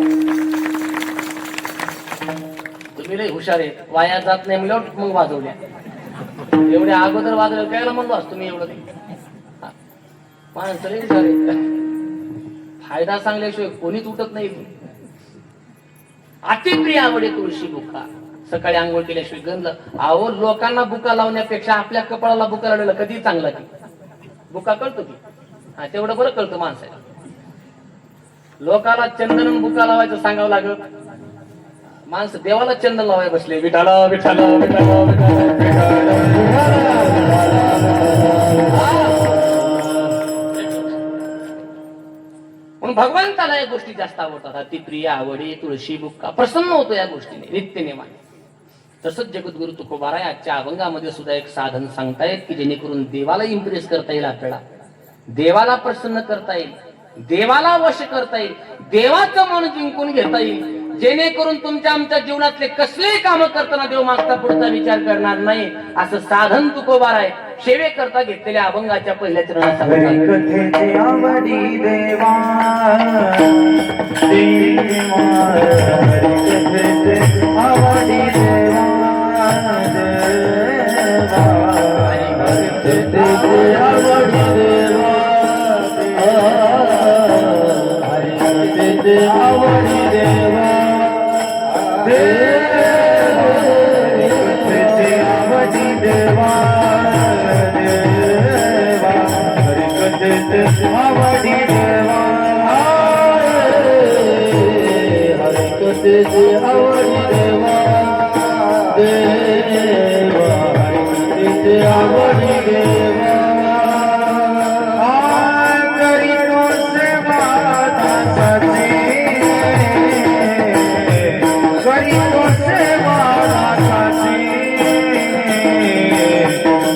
तुम्ही लय हुशार आहेत, वाया जात नाही म्हणलं मग वाजवल्या. एवढ्या अगोदर वाजवल्या कायला म्हणलो असतो मी. एवढं माणसं लय हुशार आहेत. फायदा सांगल्याशिवाय कोणीच उठत नाही. अतिप्रिय आवडे तुळशी बुक्का. सकाळी आंघोळ केल्याशिवाय गंध. अहो, लोकांना बुका लावण्यापेक्षा आपल्या कपाळाला बुका लावलेला कधी चांगला. की बुका कळतो की हा, तेवढं बरं कळतं माणसाला. लोकाला चंदन बुका लावायचं सांगावं लागत. माणसं देवाला चंदन लावाय बसले. विठाला विठाला विठाला म्हणून भगवंताला या गोष्टी जास्त आवडतात. अतिप्रिय आवडे तुळशी बुक्का. प्रसन्न होतो या गोष्टीने नित्य नेमाने. तसंच जगद्गुरु तुकोबाराय आजच्या अभंगामध्ये सुद्धा एक साधन सांगतायत की जेणेकरून देवाला इम्प्रेस करता येईल, आपल्याला देवाला प्रसन्न करता येईल, देवाला वश करता येईल, देवाचं मन जिंकून घेता येईल. जेणेकरून तुमच्या आमच्या जीवनातले कसलेही काम करताना देव मागता पुढचा विचार करणार नाही. असं साधन तुकोबाराय सेवे करता घेतलेल्या अभंगाच्या पहिल्या चरणात सांगतात. कथेची आवडी देवा देवा, कथेची आवडी देवा देवा, कथेची आवडी देवा, कथेची आवडी देवा देवा, कथेची आवडी देवा देवा, कथेची आवडी देवा, कथेची आवडी देवा देवा, कथेची आवडी देवा. करीतो सेवा दासाची, करीतो सेवा दासाची,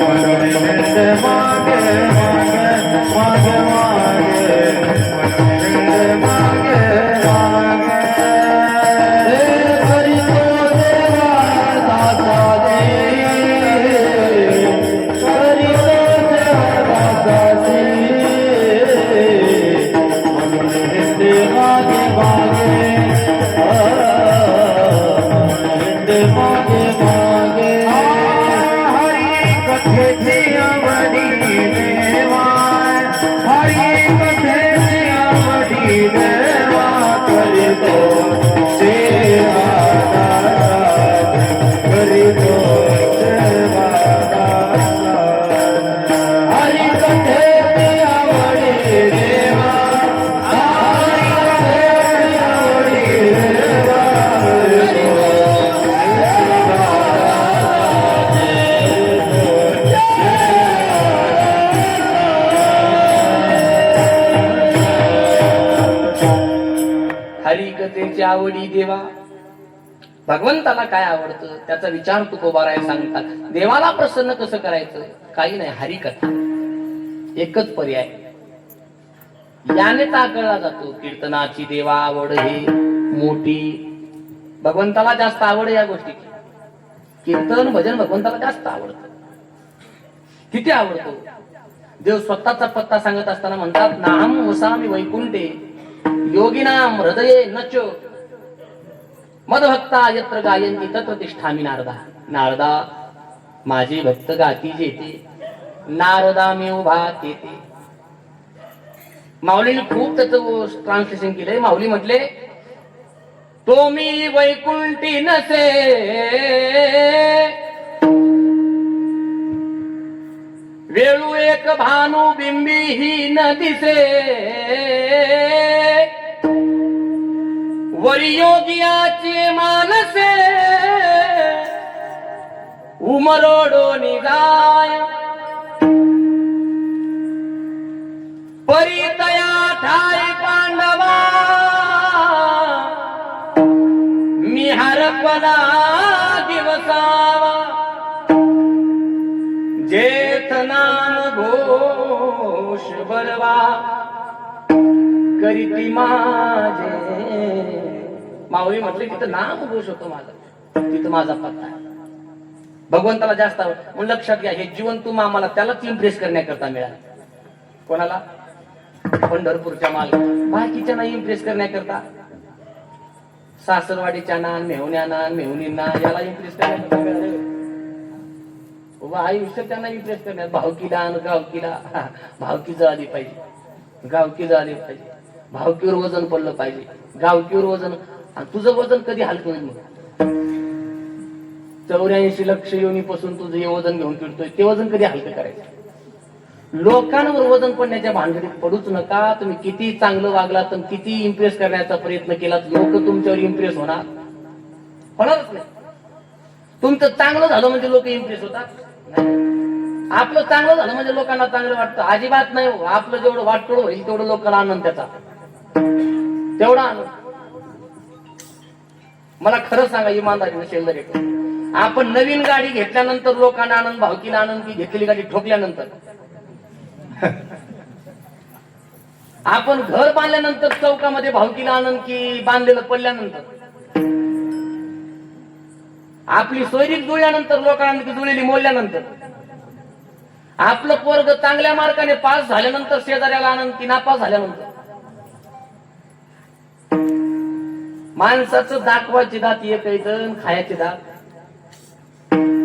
मनोरंजन मागे मागे मागे मागे, मनोरंजन मागे मागे. करीतो सेवा दासाची, करीतो सेवा दासाची, मनोरंजन मागे मागे, मनोरंजन मागे मागे. हरी कथेची आवडी देवा, हरी कथेची आवडी देवा, करीतो सेवा दासाची, करीतो सेवा दासाची. हरिकथेची आवडी देवा. भगवंताला काय आवडतं त्याचा विचार तुकोबाराय सांगतात. देवाला प्रसन्न कसं करायचं, काही नाही, हरिकथा एकच पर्याय. याने ताकळला जातो. कीर्तनाची देवा आवड हे मोठी. भगवंताला जास्त आवड या गोष्टीची. कीर्तन भजन भगवंताला जास्त आवडतं. किती आवडतो. देव स्वतःचा पत्ता सांगत असताना म्हणतात, नाम वसामी वैकुंठे योगिनाम हृदये नच मदभक्ता यत्र गायन्ति तत्र तिष्ठामि नारदा. नारदा माझे भक्त गाती जेते, नारदा मी उभा तेथे. माऊलीने खूप त्याचं ट्रान्सलेशन केलंय. माऊली म्हटले, तो मी वैकुंठी नसे वेळू एक भानु बिंबी ही न दिसे. वरी योगियाचे मानसे उमरोडो निजाय. परितया ठाई पांडवा मी हरपला दिवसावा. जेथ नाम घोष बरवा करीती माझे. माऊली म्हटले तिथं नाम घोष होतो माझा, तिथं माझा पत्ता आहे. भगवंताला जास्त आवड. म्हणून लक्षात घ्या, हे जीवन तुम्ही आम्हाला त्यालाच इम्प्रेस करण्याकरता मिळालं. कोणाला? पंढरपूरच्या माल बाकीच्या नाही इम्प्रेस करण्याकरता. सासरवाडीच्या ना मेहुण्यांना मेहुणींना याला इम्प्रेस करण्याकरता मिळाले. आयुष्य त्यांना इम्प्रेस करण्यात. भावकीला आणि गावकीला, भावकी जळाली पाहिजे, गावकी जळाली पाहिजे, भावकीवर वजन पडलं पाहिजे, गावकीवर वजन. तुझं वजन कधी हलकं होईल? 84 लक्ष योनीपासून तुझं हे वजन घेऊन फिरतोय, ते वजन कधी हलकं करायचं? लोकांवर वजन पडण्याच्या भानगडीत पडूच नका. तुम्ही किती चांगलं वागलात, किती इम्प्रेस करण्याचा प्रयत्न केलात, लोक तुमच्यावर इम्प्रेस होणारच नाही. तुमचं चांगलं झालं म्हणजे लोक इम्प्रेस होतात. आपलं चांगलं झालं म्हणजे लोकांना चांगलं वाटतं? अजिबात नाही. आपलं जेवढं वाटतं होईल तेवढं लोकांना आनंद त्याचा, तेवढा आनंद. मला खरं सांगा इमानदारीने शेजारी, आपण नवीन गाडी घेतल्यानंतर लोकांना आनंद, भावकीला आनंद, की घेतलेली गाडी ठोकल्यानंतर? आपण घर बांधल्यानंतर चौकामध्ये भावकीला आनंद, की बांधलेलं पडल्यानंतर? आपली सोयरीक जुळल्यानंतर लोकांना, की जुळलेली मोडल्यानंतर? आपलं पोरग चांगल्या मार्काने पास झाल्यानंतर शेजाऱ्याला आनंद, की नापास झाल्यानंतर? माणसाचं दाखवायचे दात एक येतं, खायचे दात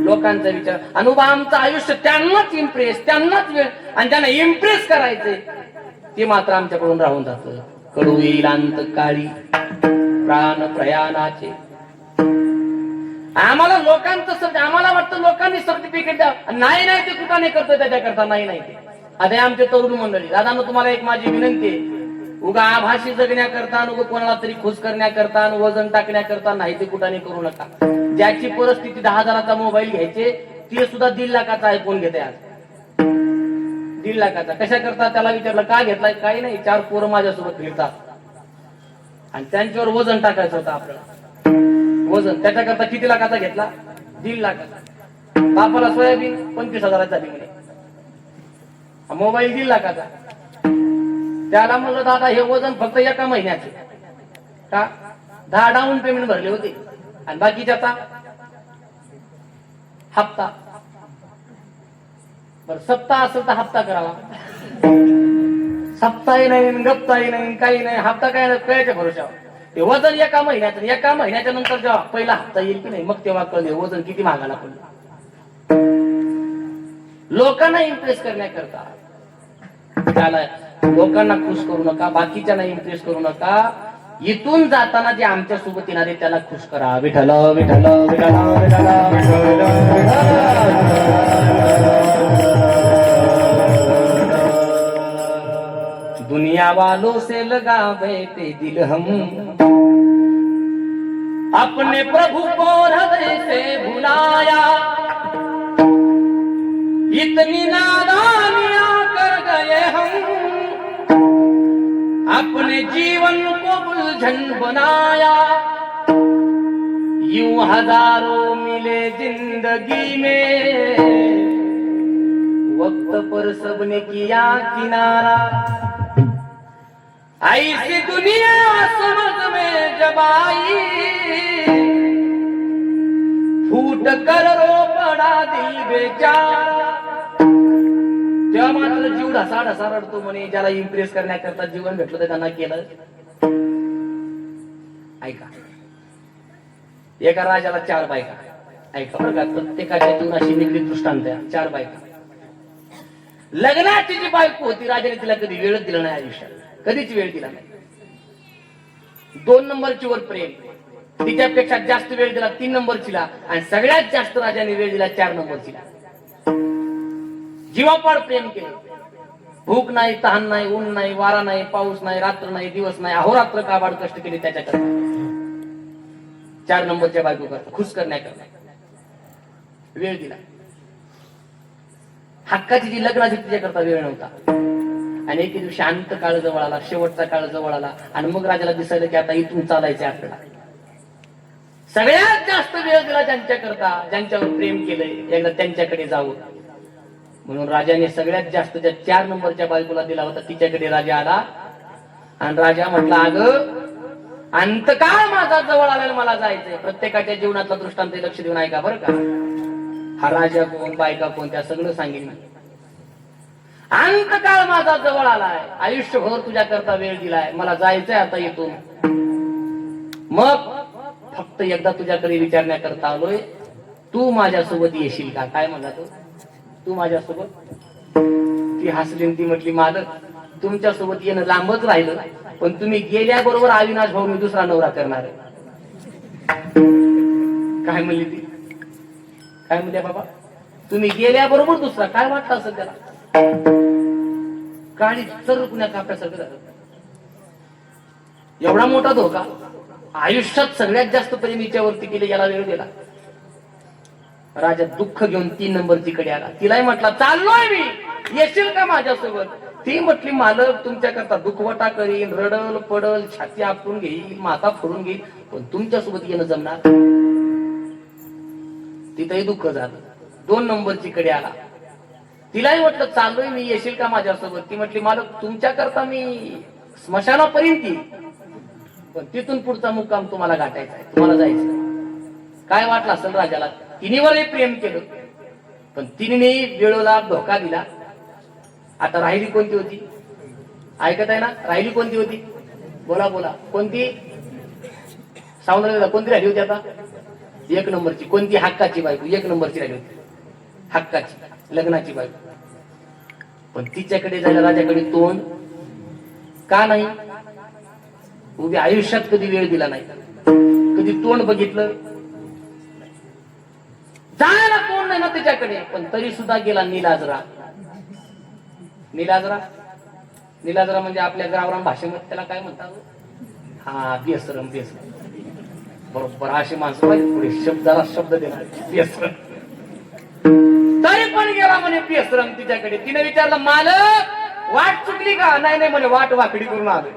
लोकांचा विचार. अनुभव आमचं आयुष्य त्यांनाच इम्प्रेस, त्यांनाच वेळ, आणि त्यांना इम्प्रेस करायचे ते मात्र आमच्याकडून राहून जातं. कडू येईल अंत काळी प्राण प्रयाणाचे. आम्हाला लोकांचं, आम्हाला वाटतं लोकांनी सर्टिफिकेट द्या. नाही नाही, ते कुठं नाही करतोय त्याच्याकरता. नाही नाही, ते आता आमचे तरुण मंडळी, दादांना तुम्हाला एक माझी विनंती आहे, उगा आभासी जगण्याकरता, उगा कोणाला तरी खुश करण्याकरता, वजन टाकण्याकरता नाही ते कुठं नाही करू नका. ज्याची परिस्थिती 10,000चा मोबाईल घ्यायचे, ते सुद्धा 1.5 लाखाचा आयफोन घेते आज. 1.5 लाखाचा कशा करता? त्याला विचारलं का घेतलाय? काही नाही, 4 पोरं माझ्यासोबत फिरतात आणि त्यांच्यावर वजन टाकायचं होतं आपल्याला. वजन त्याच्याकरता किती लाखाचा घेतला? 1.5 लाखाचा. बापाला सोयाबीन 25,000चा झाली म्हणे, मोबाईल 1.5 लाखाचा. त्याला म्हणलं दादा हे वजन फक्त एका महिन्याचे का? 10 डाऊन पेमेंट भरले होते आणि बाकीच्याचा हप्ता. बर सप्ताह असेल तर हप्ता करावा. सप्ताही नाही, गप्ताही नाही, काही नाही, हप्ता काय नाही, कळायच्या भरोशावर. ते वजन एका महिन्याचं, एका महिन्याच्या नंतर जेव्हा पहिला हप्ता येईल की नाही, मग तेव्हा कळले वजन किती महागाला पडलं. लोकांना इम्प्रेस करण्याकरता, त्याला लोकांना खुश करू नका, बाकीच्यांना इम्प्रेस करू नका. इथून जाताना जे आमच्या सोबत येणारे त्याला खुश करा. विठ्ठल विठ्ठल विठ्ठल विठ्ठल. दुनिया वालों से लगा बैठे दिल हम, अपने प्रभु को हृदय से भुलाया. इतनी नादानियां कर गए हम, अपने जीवन को भूल उलझन बनाया, यूं हजारों मिले जिंदगी में, वक्त पर सबने किया किनारा। ऐसी दुनिया समझ में जब आई, फूट कर रो पड़ा दिल बेचारा। तेव्हा मात्र जीव ढसा ढसा रडतो म्हणे. ज्याला इम्प्रेस करण्याकरता जीवन भेटलं तर त्यांना केलं. ऐका, एका राजाला 4 बायका. ऐका बरं का, प्रत्येकाच्या जीवनाशी निगडीत दृष्टांत आहे. 4 बायका. लग्नाची जी बायको होती, राजाने तिला कधी वेळच दिला नाही आयुष्यात, कधीच वेळ दिला नाही. 2 नंबरची वर प्रेम, तिच्यापेक्षा जास्त वेळ दिला 3 नंबरचीला, आणि सगळ्यात जास्त राजाने वेळ दिला 4 नंबरचीला. जीवापाड प्रेम केलं. भूक नाही, तहान नाही, ऊन नाही, वारा नाही, पाऊस नाही, रात्र नाही, दिवस नाही, अहोरात्र काबाड कष्ट केले त्याच्याकरता, 4 नंबरच्या बायको करता खुश करण्याकरता वेळ दिला. हक्काची जी लग्नाची तिच्याकरता वेळ नव्हता. आणि एके दिवशी अंत काळ जवळ आला, शेवटचा काळ जवळ आला, आणि मग राजाला दिसायला की आता इथून चालायचे आपल्याला. सगळ्यात जास्त वेळ दिला ज्यांच्याकरता, ज्यांच्यावर प्रेम केलंय, एकदा त्यांच्याकडे जावं म्हणून राजाने सगळ्यात जास्त ज्या 4 नंबरच्या बायकोला दिला होता तिच्याकडे राजा आला. आणि राजा म्हटला, अगं अंतकाळ माझा जवळ आला, मला जायचंय. प्रत्येकाच्या जीवनातला दृष्टांत लक्ष देऊन ऐका बरं का. हा राजा कोण, बायका कोण, त्या सगळं सांगेन मी. अंतकाळ माझा जवळ आलाय, आयुष्यभर तुझ्या करता वेळ दिलाय, मला जायचंय आता इथून. मग फक्त एकदा तुझ्याकडे विचारण्याकरता आलोय, तू माझ्यासोबत येशील का? काय म्हणला तू माझ्यासोबत? ती हसली, ती म्हटली, मालक तुमच्यासोबत येणं लांबच राहिलं, पण तुम्ही गेल्याबरोबर अविनाश भाऊ मी दुसरा नवरा करणार आहे. काय म्हणली ती? काय म्हणल्या बाबा? तुम्ही गेल्याबरोबर दुसरा. काय वाटतं असेल त्याला? काळी चर कुण्या काप्यासारखं झालं. एवढा मोठा धोका आयुष्यात सगळ्यात जास्त प्रेम हिच्यावरती केले, याला वेळ दिला. राजा दुःख घेऊन 3 नंबरची कडे आला. तिलाही म्हटला, चाललोय मी, येशील का माझ्यासोबत? ती म्हटली, मालक तुमच्याकरता दुखवटा करीन, रडल पडल, छाती आपटून घेईल, माथा फोडून घेईल, पण तुमच्यासोबत येणं जमणार? तिथंही दुःख झालं. 2 नंबरची कडे आला. तिलाही म्हटलं, चाललोय मी, येशील का माझ्यासोबत? ती म्हटली, मालक तुमच्याकरता मी स्मशानापर्यंत येईल, पण तिथून पुढचा मुक्काम तुम्हाला गाठायचा आहे, तुम्हाला जायचं. काय वाटलं असेल राजाला? तिन्हीवरही प्रेम केलं, पण तिने वेळेला धोका दिला. आता राहिली कोणती होती? ऐकत आहे ना? राहिली कोणती होती? बोला बोला, कोणती? सावंतराला कोणती राहिली होती आता? 1 नंबरची. कोणती? हक्काची बायको 1 नंबरची राहिली होती, हक्काची लग्नाची बायको. पण तिच्याकडे जायला राजाकडे तोंड का नाही? उभी आयुष्यात कधी वेळ दिला नाही, कधी तोंड बघितलं, जायला तोंड नाही ना तिच्याकडे. पण तरी सुद्धा गेला निलाजरा. निलाजरा, निलाजरा म्हणजे आपल्या गावरान भाषेमध्ये त्याला काय म्हणतात? हा, बेसरम. बेसरम बरोबर. अशी माणसं पाहिजे पुढे शब्दाला शब्द देणार. बेसरम. तरी पण गेला म्हणे बेसरम तिच्याकडे. तिने विचारलं, मालक वाट चुकली का? नाही नाही म्हणे, वाट वाकडी करून आलो.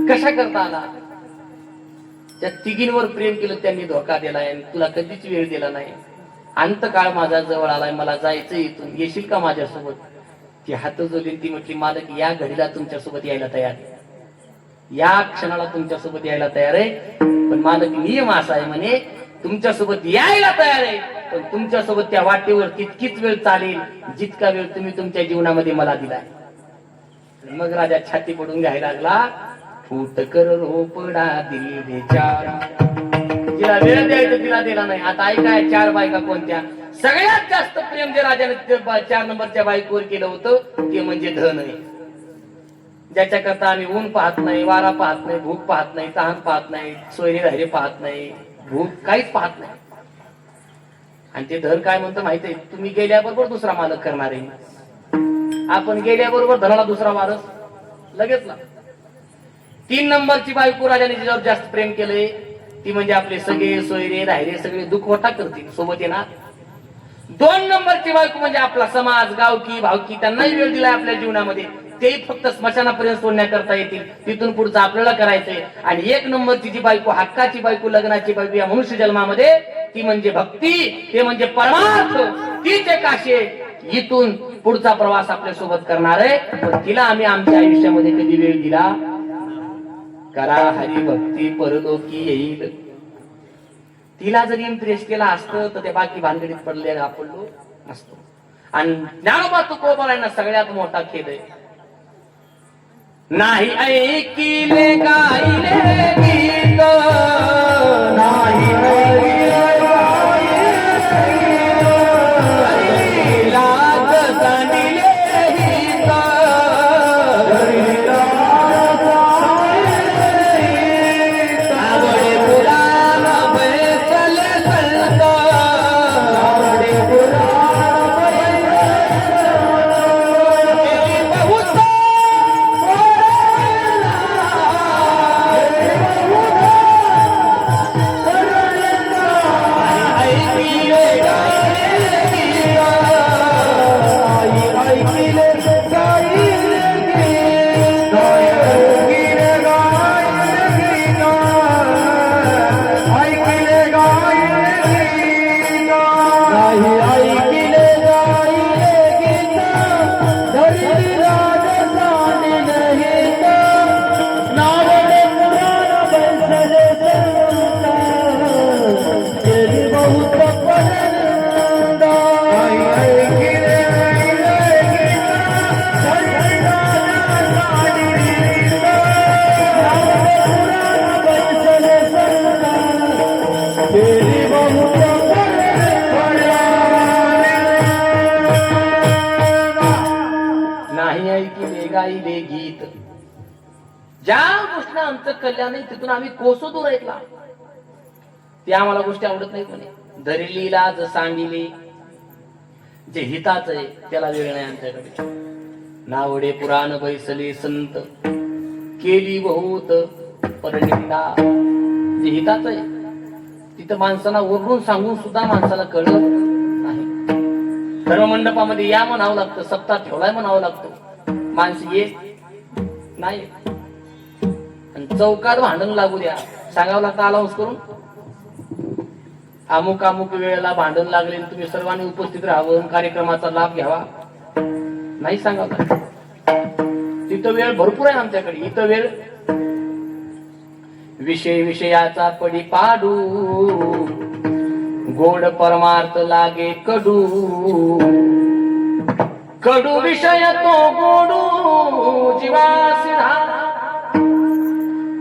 कशा करता आला? त्या तिघींवर प्रेम केलं त्यांनी, धोका दिलाय, तुला कधीच वेळ दिला नाही. अंतकाळ माझा जवळ आलाय, मला जायचं इथून, येशील का माझ्यासोबत? ती हात जोडली. ती म्हटली, मालक या घडीला तुमच्यासोबत यायला तयार आहे, या क्षणाला तुमच्यासोबत यायला तयार आहे, पण मालक नियम असा आहे म्हणे, तुमच्यासोबत यायला तयार आहे, पण तुमच्यासोबत त्या वाटेवर तितकीच वेळ चालेल जितका वेळ तुम्ही तुमच्या जीवनामध्ये मला दिलाय. मग राजा छाती पडून घ्यायला लागला. फूट कर रोपडा दिल बेचारा. तिला वेळ द्यायचं तिला दिला नाही. आता ऐकाय 4 बायका कोणत्या? सगळ्यात जास्त प्रेम जे राजाने 4 नंबरच्या बायकोवर केलं होतं ते म्हणजे धन आहे. ज्याच्याकरता आम्ही ऊन पाहत नाही, वारा पाहत नाही, भूक पाहत नाही, तहान पाहत नाही, सोयरे राहिले पाहत नाही, भूक काहीच पाहत नाही. आणि ते धन काय म्हणतं माहिती आहे? तुम्ही गेल्याबरोबर दुसरा मालक करणार आहे. आपण गेल्याबरोबर धनाला दुसरा वारस लगेच ना. 3 नंबरची बायको राजाने जिच्यावर जास्त प्रेम केलंय ती म्हणजे आपले सगळे सोयरे राहिले सगळे दुखवटा करतील, सोबत येणार. 2 नंबरची बायको म्हणजे आपला समाज, गावकी भावकी, त्यांनाही वेळ दिलाय आपल्या जीवनामध्ये, तेही फक्त स्मशानापर्यंत सोडण्याकरता येतील. तिथून पुढचं आपल्याला करायचंय. आणि एक नंबरची जी बायको, हक्काची बायको, लग्नाची बायको या मनुष्य जन्मामध्ये, ती म्हणजे भक्ती, ते म्हणजे परमार्थ, तीच एक काशे इथून पुढचा प्रवास आपल्या सोबत करणार आहे. पण तिला आम्ही आमच्या आयुष्यामध्ये कधी वेळ दिला? करा हरिभक्ती परलोकी येईल. तिला जरी इम्प्रेस केला असतं तर ते बाकी भानगडीत पडले आपण नसतो. आणि ज्ञानोबा तुकोबारांना सगळ्यात मोठा खेद आहे. नाही ऐकिले गायले गीत, नाही गायले गीत. ज्या गोष्टी आमचं कल्याण नाही तिथून आम्ही कोसो दूर ऐकला, ते आम्हाला गोष्टी आवडत नाही. कोणी धरलीला ज सांगिले, जे हिताच आहे त्याला वेळ नाही आमच्याकडे. नावडे पुराण बैसले संत, केली बहुत परनिंदा. जे हिताच आहे तिथं माणसाला ओरडून सांगून सुद्धा माणसाला कळत नाही. धर्ममंडपामध्ये या म्हणावं लागतं, सप्ताह ठेवलाय म्हणावं लागतो, माणसं येत नाही. आणि चौकात भांडण लागू द्या, सांगावं लागतं अलाउन्स करून, अमुक अमुक वेळेला भांडण लागले, तुम्ही सर्वांनी उपस्थित राहावं, कार्यक्रमाचा लाभ घ्यावा, नाही सांगावं लागतं. तिथं वेळ भरपूर आहे आमच्याकडे. इथं वेळ विषय विषयाचा पडी पाडू, गोड परमार्थ लागे कडू, कडू विषय तो गोडू जीवासी धारा.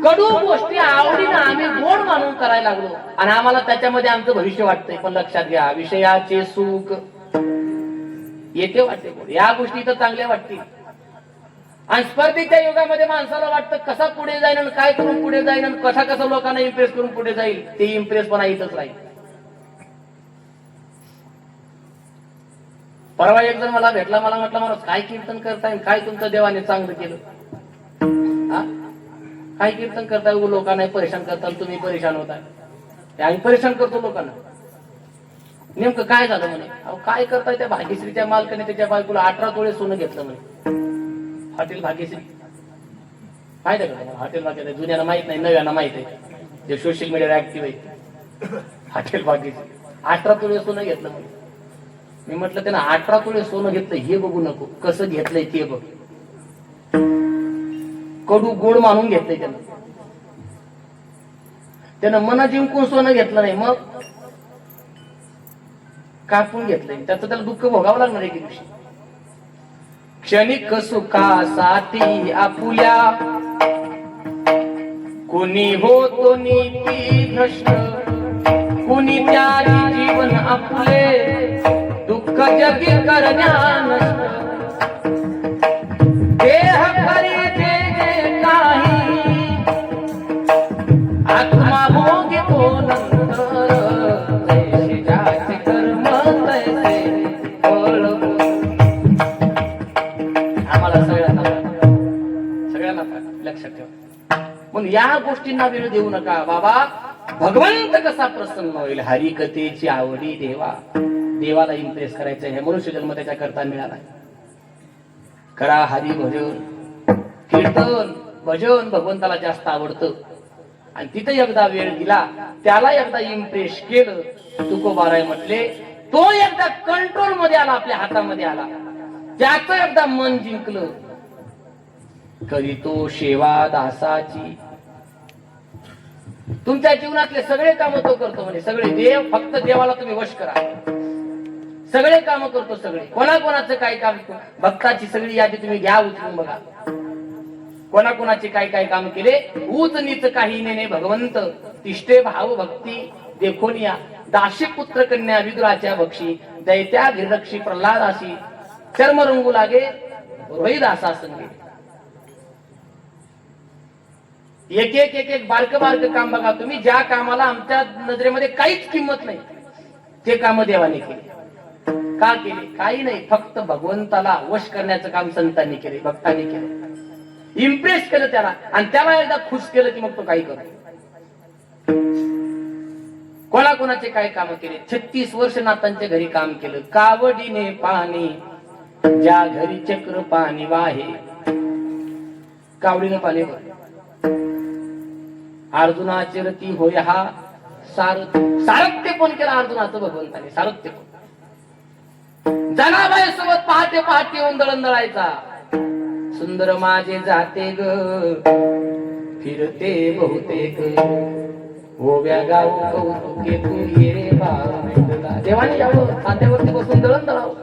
कडू गोष्टी आवडीनं आम्ही गोड मानून करायला लागलो आणि आम्हाला त्याच्यामध्ये आमचं भविष्य वाटतंय. पण लक्षात घ्या, विषयाचे सुख येते वाटते गोड, या गोष्टी तर चांगल्या वाटतील. आणि स्पर्धेच्या युगामध्ये माणसाला वाटतं कसा पुढे जाईल आणि काय करून पुढे जाईल आणि कसा कसा लोकांना इम्प्रेस करून पुढे जाईल. ते इम्प्रेस पण इथंच राहील. परवा एक जण मला भेटला, मला म्हटलं, मला काय कीर्तन करताय, काय तुमचं देवाने चांगलं केलं, काय कीर्तन करताय, लोकांना परेशान करता, तुम्ही परेशान होताय. आम्ही परेशान करतो लोकांना. नेमकं काय झालं म्हणे, अहो काय करताय, त्या भाग्यश्रीच्या मालकाने त्याच्या बायकोला 18 तोळे सोनं घेतलं म्हणे. हॉटेल भाग्यश्री माहित आहे का तुम्हाला? हॉटेल भाग्यश्री जुन्याला माहित नाही, नव्याना माहित आहे, जे सोशल मीडियावर ऍक्टिव्ह आहे. हॉटेल भाग्यश्री 18 तोळे सोनं घेतलं म्हणे. मी म्हटलं त्यांना 18 तोळे सोनं घेतलं हे बघू नको, कसं घेतलंय ते बघ. कडू गोड मानून घेतलंय त्यानं मन जिंकून सोनं घेतलं नाही, मग कापून घेतलंय. त्याचं त्याला दुःख भोगावं लागणार एक दिवशी. क्षणिक सुखासाठी आपुल्या कुणी होतो नीती भ्रष्ट, कुणी त्यागी जीवन आपुले दुःख जगी करण्या नष्ट. देह करी जे काही आत्मा भोगितो नंतर, जैसे ज्याचे कर्म तैसे फळ. आम्हाला सगळ्यांना लक्षात ठेवा. म्हणून या गोष्टींना वेळ देऊ नका. बाबा भगवंत कसा प्रसन्न होईल, हरिकथेची आवडी देवा. देवाला इम्प्रेस करायचं हे मनुष्य जन्म त्याच्या करता मिळाला. करा हरी भजन कीर्तन भजन भगवंताला जास्त आवडतं. आणि तिथं एकदा वेळ दिला, त्याला एकदा इम्प्रेस केलं, तुकोबाराय म्हटले, तो एकदा कंट्रोल मध्ये आला, आपल्या हातामध्ये आला, त्याचं एकदा मन जिंकलं, करीतो सेवा दासाची. तुमच्या जीवनातले सगळे काम तो करतो म्हणे, सगळे देव, फक्त देवाला तुम्ही वश करा. सगळे काम करतो, सगळे. कोणाकोणाचं काय काम, भक्ताची सगळी यादी तुम्ही घ्या, उचलून बघा, कोणाकोणाचे काय काय काम केले. ऊच नीच काही नेणे भगवंत, तिष्ठे भाव भक्ती देखोन या. दाशी पुत्र कन्या विदुराच्या बक्षी, दैत्या गिरक्षी प्रल्हादाशी, चर्म रंगू लागे रोहिदासा संगे. एक एक एक एक बारक बारक काम बघा तुम्ही, ज्या कामाला आमच्या नजरेमध्ये काहीच किंमत नाही, ते काम देवाने केले. का केले? काही नाही, फक्त भगवंताला वश करण्याचं काम संतांनी केले, भक्तांनी केले. इम्प्रेस केलं त्याला, आणि त्याला एकदा खुश केलं की मग तो काही करतो. कोणाकोणाचे काय काम केले. 36 वर्ष नाथांच्या घरी काम केलं. कावडीने पाणी ज्या घरी चक्र पाणी वाहे, कावडीने पाणी भर. अर्जुनाचे रती होय हा सारथ्य पण केलं अर्जुनाचं भगवंताने, सारथ्य पण. जनाबाई सोबत पहाटे पहाटे येऊन दळण दळायचा. सुंदर माझे जाते ग फिरते बहुतेक, ओव्या गाव कौतुके तू ये बाळा. देवाने यावं, खांद्यावरती बसून दळण दळावं.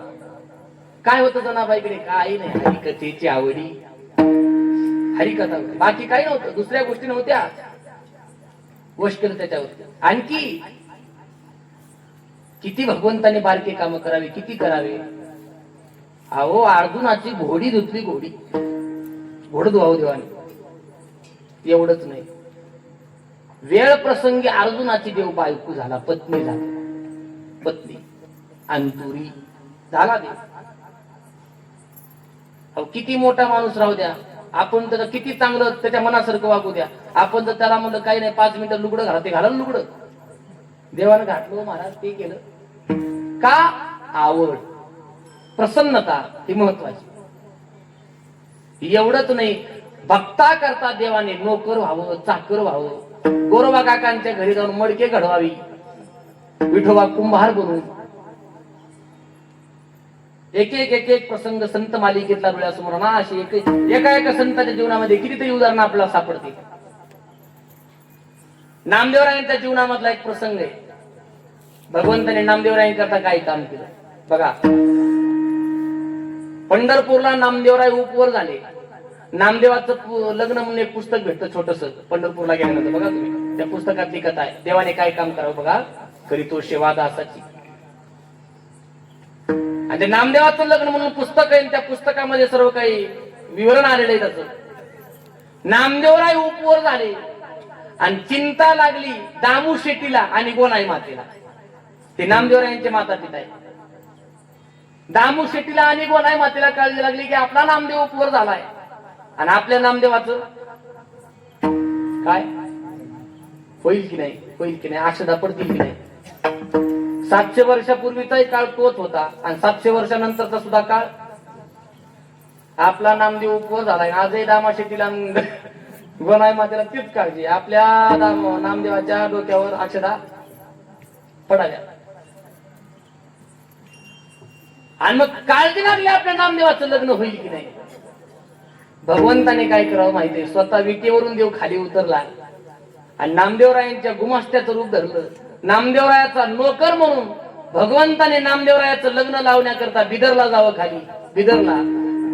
काय होतं जनाबाईकडे? काही नाही, हरिकथेची आवडी, हरिकथा, बाकी काही नव्हतं, दुसऱ्या गोष्टी नव्हत्या. वश केलं त्याच्यावरती. आणखी किती भगवंताने बारके काम करावे, किती करावे. अहो, अर्जुनाची घोडी धुतली, घोडं धुवावं देवाने. एवढंच नाही, वेळ प्रसंगी अर्जुनाची देव बायको झाला, पत्नी झाली, पत्नी अंतुरी झाला देव. अहो, किती मोठा माणूस राहू द्या, आपण त्याला किती चांगलं त्याच्या मनासारखं वागू द्या, आपण जर त्याला म्हणलं काही नाही 5 मिनिटं लुगडं घाला, ते घालाल लुगडं. देवानं घातलं महाराज, ते केलं का? आवड, प्रसन्नता, ही महत्वाची. एवढंच नाही, भक्ता करता देवाने नोकर व्हावं, चाकर व्हावं. गोरोबा काकांच्या घरी जाऊन मडके घडवावी, विठोबा कुंभार बनून. एक एक एक एक प्रसंग संत मालिकेतला डोळ्यासमोर ना, अशी एका एका संतांच्या जीवनामध्ये कितीतरी उदाहरणं आपल्याला सापडते. नामदेवरायांच्या जीवनामधला एक प्रसंग आहे. भगवंताने नामदेवरायांकरता काय काम केलं बघा. पंढरपूरला नामदेवराय उपवर झाले. नामदेवाचं लग्न म्हणून एक पुस्तक भेटतं छोटस पंढरपूरला गेल्यानंतर, बघा तुम्ही, त्या पुस्तकातली कथा आहे. देवाने काय काम करावं बघा, करीतो सेवा दासाची. आणि ते नामदेवाचं लग्न म्हणून पुस्तक आहे, त्या पुस्तकामध्ये सर्व काही विवरण आलेलं आहे त्याचं. नामदेवराय उपवर झाले आणि चिंता लागली दामू शेट्टीला आणि गोनाई मातेला. ते नामदेवरायांचे माता पिता आहे. दामू शेट्टीला आणि गोनाई मातेला काळजी लागली की आपला नामदेव उपवर झालाय आणि आपल्या नामदेवाचं काय होईल की नाही, होईल की नाही, अक्षदा पडतील की नाही. 700 वर्षापूर्वीचाही काळ तोच होता आणि 700 वर्षानंतरचा सुद्धा काळ. आपला नामदेव उपवर झालाय. आजही दामा शेट्टीला गोनाई मातेला तीच काळजी, आपल्या नामदेवाच्या डोक्यावर अक्षदा पडाव्या. आणि मग काळजी लागली आपल्या नामदेवाचं लग्न होईल की नाही. भगवंताने काय करावं माहितीये, स्वतः विटेवरून देव खाली उतरला आणि नामदेवरायांच्या गुमाष्ट्याचं रूप धरलं. नामदेवरायाचा नोकर म्हणून भगवंताने नामदेवरायाचं लग्न लावण्याकरता बिदरला जावं खाली.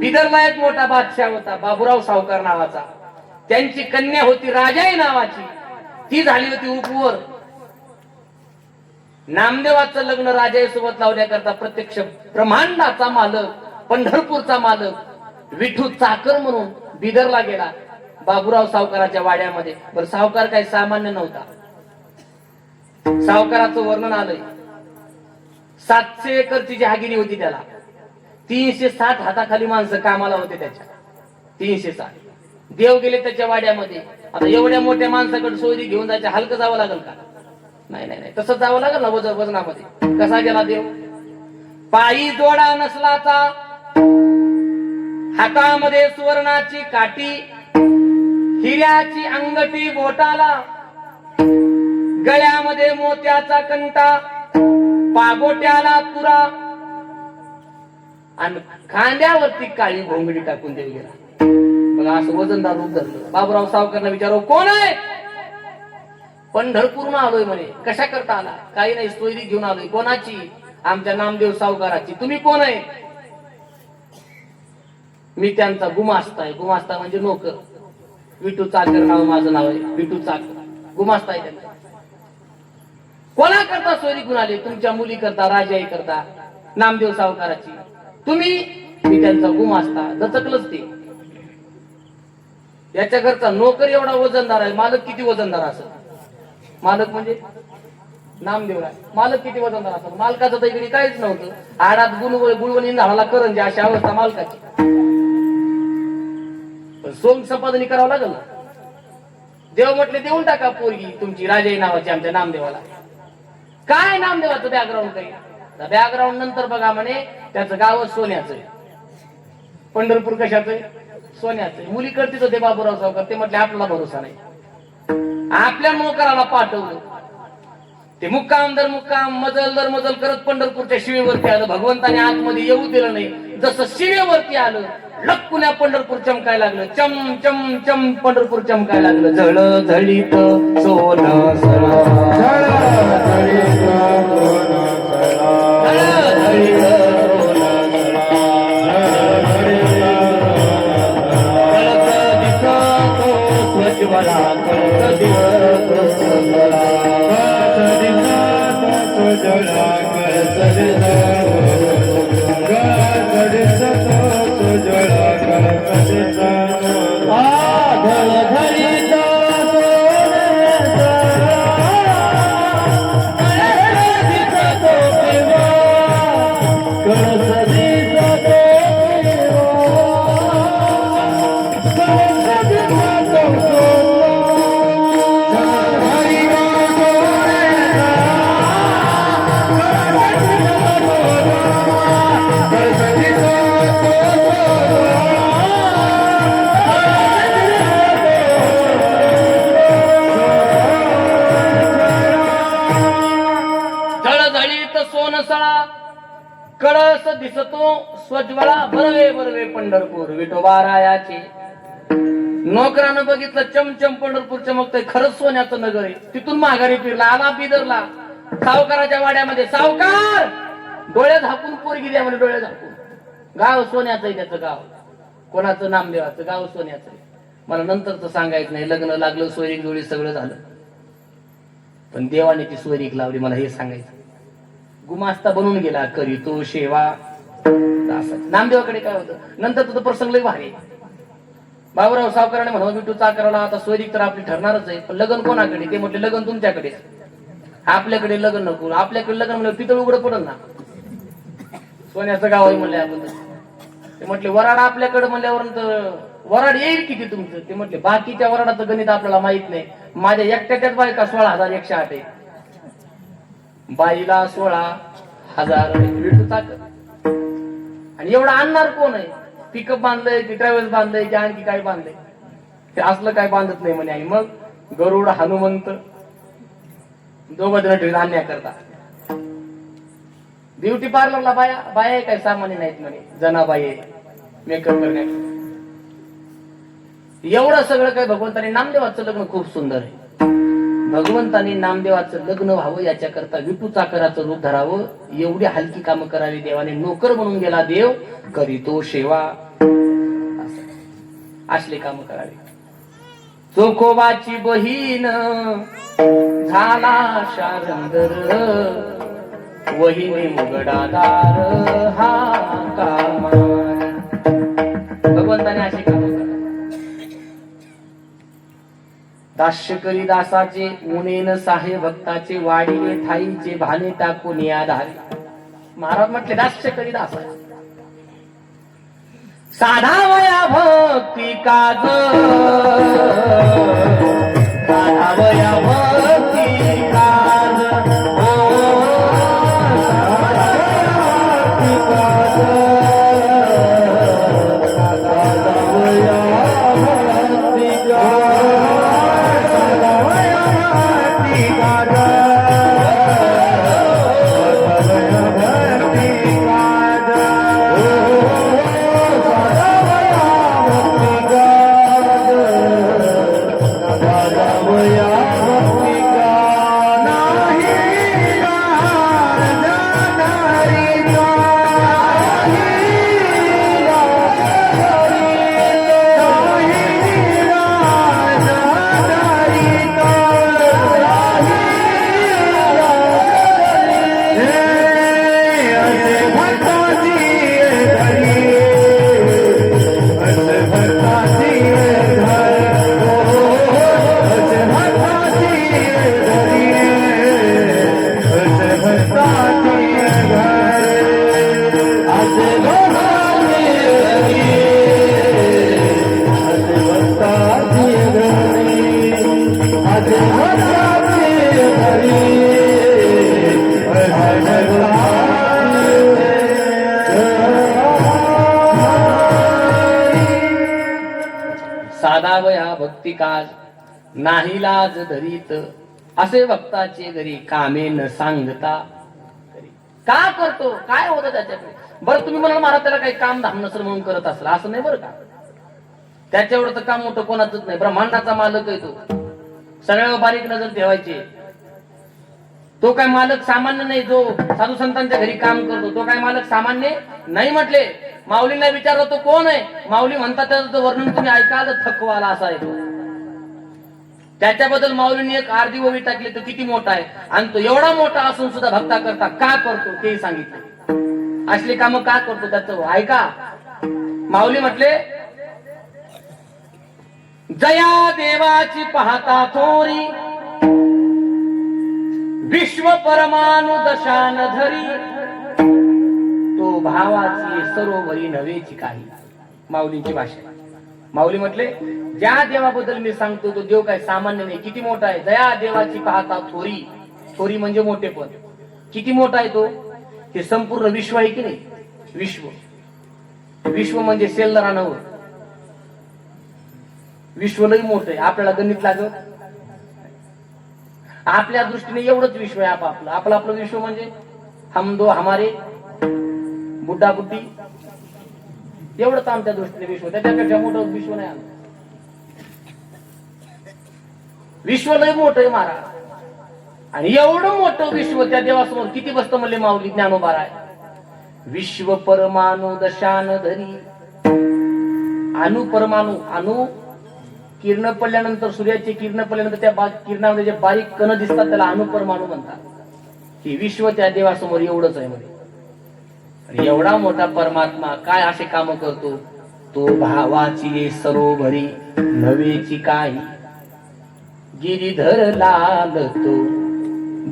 बिदरला एक मोठा बादशाह होता, बाबूराव सावकार नावाचा. त्यांची कन्या होती राजाई नावाची, ती झाली होती उपवर. नामदेवाचं लग्न राजाई सोबत लावण्याकरता प्रत्यक्ष ब्रह्मांडाचा मालक, पंढरपूरचा मालक विठू चाकर म्हणून बिदरला गेला, बाबूराव सावकाराच्या वाड्यामध्ये. बरं, सावकार काही सामान्य नव्हता. सावकाराचं वर्णन आलंय. 700 एकरची जहागिरी होती त्याला. 360 हाताखाली माणसं कामाला होते त्याच्या. 360. देव गेले त्याच्या वाड्यामध्ये. आता एवढ्या मोठ्या माणसाकडे सोयरी घेऊन जायचं, हलकं जावं लागेल का? नाही नाही नाही, तसं जावं लागेल ना वजनामध्ये. कसा गेला देव? पायी जोडा नसलाचा हातामध्ये सुवर्णाची काठी, हिऱ्याची अंगठी बोटाला, गळ्यामध्ये मोत्याचा कंटा, पागोट्याला तुरा आणि खांद्यावरती काळी घोंगडी टाकून देऊ गेला. बघा असं वजनदार रूप धरलं. बाबूराव सावकारला विचारो कोण आहे? पंढरपूरून आलोय म्हणे. कशा करता आला? काही नाही, सोयरी घेऊन आलोय. कोणाची? आमच्या नामदेव सावकाराची. तुम्ही कोण आहे? मी त्यांचा गुमास्ता आहे. गुमास्ता म्हणजे नोकर. विठू चाकर नाव माझं नाव आहे. विठू चाकर गुमास्ता आहे त्यांचा. कोणा करता सोयरी घेऊन आले? तुमच्या मुली करता, राजाई करता, नामदेव सावकाराची. तुम्ही? मी त्यांचा गुमास्ता. दचकलंच ते. याच्या घरचा नोकर एवढा वजनदार आहे. मालक किती वजनदार असत? मालक म्हणजे नामदेव आहे. मालक किती वजनदार असत? मालकाचं तर इकडे काहीच नव्हतं. आडात गुळवणी झाडाला करंजे अशी अवस्था मालकाची. सोम संपादनी करावं लागल. देव म्हटले देऊन टाका पोरगी तुमची राजाई नावाची आमच्या नामदेवाला. काय नामदेवाचं बॅकग्राऊंड काही? बॅकग्राऊंड नंतर बघा म्हणे. त्याचं गाव सोन्याचं आहे. पंढरपूर कशाचं आहे? सोन्याचं आहे. मुली करतीच होते बाबूराव सावकार. ते म्हटले आपल्याला भरोसा नाही. आपल्या नोकराला पाठवलं. ते मुक्काम दर मुक्काम, मजल दर मजल करत पंढरपूरच्या शिवेवरती आलं. भगवंताने आतमध्ये येऊ दिलं नाही. जसं शिवेवरती आलं लक्कुण्या पंढरपूर चमकायला लागलं. चम चम चम पंढरपूर चमकायला लागलं. झळ झळीत सोनं सळा, झळ झळीत सोनं सळा, झळ झळीत सोनं सळा, दिसतो स्वज्वला, दिसतो स्वज्वला, कळस दिसतो स्वज्वला, बरवे बरवे पंढरपूर विठोबारायाचे. नोकरानं बघितलं चमचम पंढरपूर चमकतंय. खरंच सोन्याचं नगर आहे. तिथून माघारी फिरला. आला बिदरला सावकाराच्या वाड्यामध्ये. सावकार डोळे झाकून पोरगी द्या म्हणजे. डोळे झाकून. गाव सोन्याचं आहे त्याचं गाव. कोणाचं? नामदेवाचं. गाव सोन्याचं आहे. मला नंतरच सांगायचं नाही. लग्न लागलं, सोयरीक जोडी सगळं झालं, पण देवाने ती सोयरीक लावली मला हे सांगायचं. गुमास्ता बनून गेला करीतो सेवा. नामदेवाकडे काय होतं नंतर तुझं प्रसंग लय भारी. बाबूराव सावकाराने म्हणा विठू चाकराला आता सोयरीक तर आपली ठरणारच आहे, पण लग्न कोणाकडे? ते म्हटले लग्न तुमच्याकडे. आपल्याकडे लग्न नको. आपल्याकडे लग्न म्हणलं पितळ उघडं पडल ना. सोन्याचं गाव आहे म्हणले आपण. ते म्हटले वराड आपल्याकडे म्हणल्यावर वराड येईल किती तुमचं? ते म्हटले बाकीच्या वराडाचं गणित आपल्याला माहित नाही. माझ्या एकट्याच्याच बायका 16,108 आहे. बाईला 16,000 विठू चाकर. आणि एवढा आणणार कोण आहे? पिकअप बांधलंय की ट्रॅव्हल्स बांधलंय की आणखी काय बांधलंय? ते असलं काय बांधत नाही म्हणे. आणि मग गरुड हनुमंत दोघं जण आणण्या करता. ब्युटी पार्लरला बाया बाया काय सामान्य नाहीत म्हणे. जनाबाई मेकअप करण्या. एवढं सगळं काय भगवंताने. नामदेवाचं लग्न खूप सुंदर आहे. भगवंताने नामदेवाचं लग्न व्हावं याच्याकरता विठू चाकराचं रूप धरावं. एवढी हलकी कामं करावी देवाने. नोकर म्हणून गेला देव, करीतो सेवा. असले काम करावी. चोखोबाची बहीण झाला शारंगर, वहिनी मुगडादार हा कामा. भगवंताने असे काम करावे. दास्य करी दासाचे उनेन साहे भक्ताचे, वाढीने ठाईचे भाने टाकून आधारे. महाराज म्हटले दास्य करी दासा साधावया भक्ती काज, साधावया भक्ती काज, भक्ती काज, साधा वया भक्ती काज नाही लाज धरीत असे भक्ताचे घरी कामे न सांगता करी. का करतो काय होतं त्याच्याकडे? बरं तुम्ही म्हणाल महाराज त्याला काही काम धाम नसेल म्हणून करत असेल, असं नाही बरं का. त्याच्यावर तर काम मोठं कोणाचंच नाही. ब्रह्मांडाचा मालक आहे तो. सगळ्यावर बारीक नजर ठेवायची. तो काय मालक सामान्य नाही. जो साधू संतांच्या घरी काम करतो तो काय मालक सामान्य नाही. म्हटले माऊलींना विचारलं तो कोण आहे? माऊली म्हणतात त्याचं वर्णन तुम्ही ऐकाल थकवाला असा आहे. त्याच्याबद्दल माऊलींनी एक अर्धी ओवी टाकली. तो किती मोठा आहे आणि तो एवढा मोठा असून सुद्धा भक्ता करता का करतो ते सांगितलं. असले काम का करतो त्याचं ऐका. माऊली म्हटले जया देवाची पाहता थोरी विश्व परमाणु दशान धरी तो भावाची सरोवरी नव्हेची काही. माऊलींची भाषा. माऊली म्हटले ज्या देवाबद्दल मी सांगतो तो देव काय सामान्य नाही. किती मोठा आहे. जया देवाची पाहता थोरी. थोरी म्हणजे मोठेपण. किती मोठा आहे तो. हे संपूर्ण विश्व आहे की नाही. विश्व विश्व म्हणजे सेलदरा नव. विश्व लई मोठं आहे. आपल्याला गणित लागत. आपल्या दृष्टीने एवढंच विश्व आहे. आपलं आपलं विश्व म्हणजे हम दो हमारे बुड्ढा बुड्ढी एवढंच आमच्या दृष्टीने विश्व. त्याच्यापेक्षा मोठं विश्व नाही आलं. विश्व लय मोठं आहे महाराज. आणि एवढं मोठं विश्व त्या देवासमोर किती बसतं म्हणले माऊली ज्ञानोबा आहे. विश्व परमाणु दशान धरी. अणु परमाणु. अणु किरण पडल्यानंतर सूर्याचे किरण पडल्यानंतर त्या किरणामध्ये जे बारीक कण दिसतात त्याला अणु परमाणु म्हणतात. हे विश्व त्या देवासमोर एवढंच आहे मध्ये. आणि एवढा मोठा परमात्मा काय असे काम करतो. तो भावाची सरोवरी नवेची काही. गिरीधर लाल तो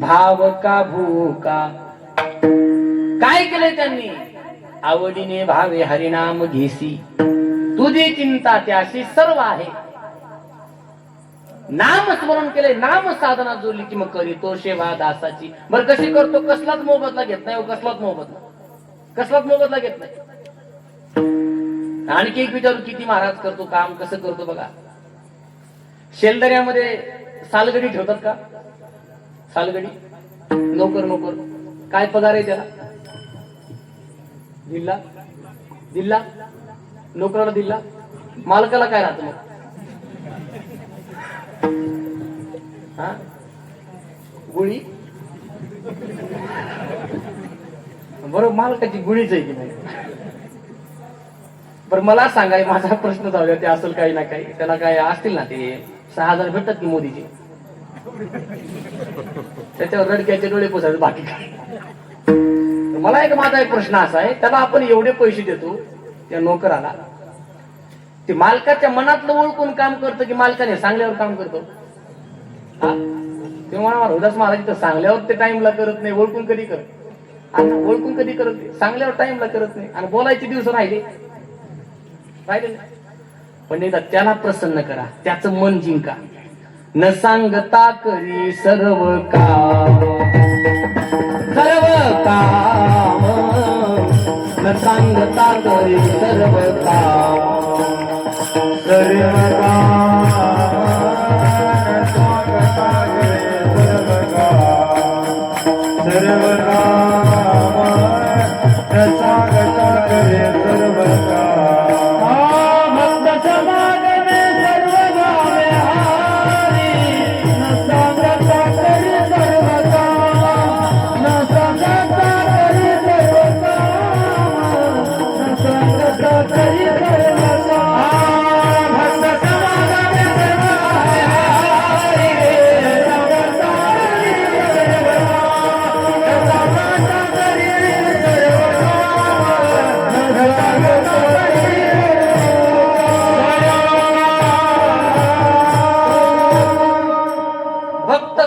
भाव का भूका. काय केले त्यांनी. आवडीने भावे हरिनाम घेसी तुझी चिंता त्याशी सर्व आहे. नाम स्मरण केले. नाम साधना जोडली की मग करीतो सेवा दासाची. बरं कशी करतो. कसलाच मोबदला घेत नाही. कसलाच मोबदला घेत नाही. आणखी एक विचारू किती महाराज करतो काम. कसं करतो बघा. शेलदऱ्यामध्ये सालगडी ठेवतात का. सालगडी नोकर काय पगार आहे त्याला. दिल्ला नोकराला दिल्ला. मालकाला काय राहतं मग. हा गुळी. बरोबर मालकाची गुळीच आहे की नाही. बरं मला सांगाय माझा प्रश्न जाऊ द्या. ते असेल काही ना काही. त्याला काय असतील ना ते 6,000 भेटतात की मोदीचे. त्याच्यावर रडक्याचे डोळे पुसायचे बाकी काय. मला माझा एक प्रश्न असा आहे. त्याला आपण एवढे पैसे देतो त्या नोकराला. ते मालकाच्या मनातलं ओळखून काम करतं की मालकाने सांगल्यावर काम करतो. तेव्हा रोदास महाराज तर सांगल्यावर ते टाइमला करत नाही. ओळखून कधी करत. ओळखून कधी करत नाही. सांगल्यावर टाइमला करत नाही. आणि बोलायचे दिवस राहिले नाही. पण एकदा त्याला प्रसन्न करा. त्याचं मन जिंका. न सांगता करी सर्व काम. न सांगता करी सर्व काम.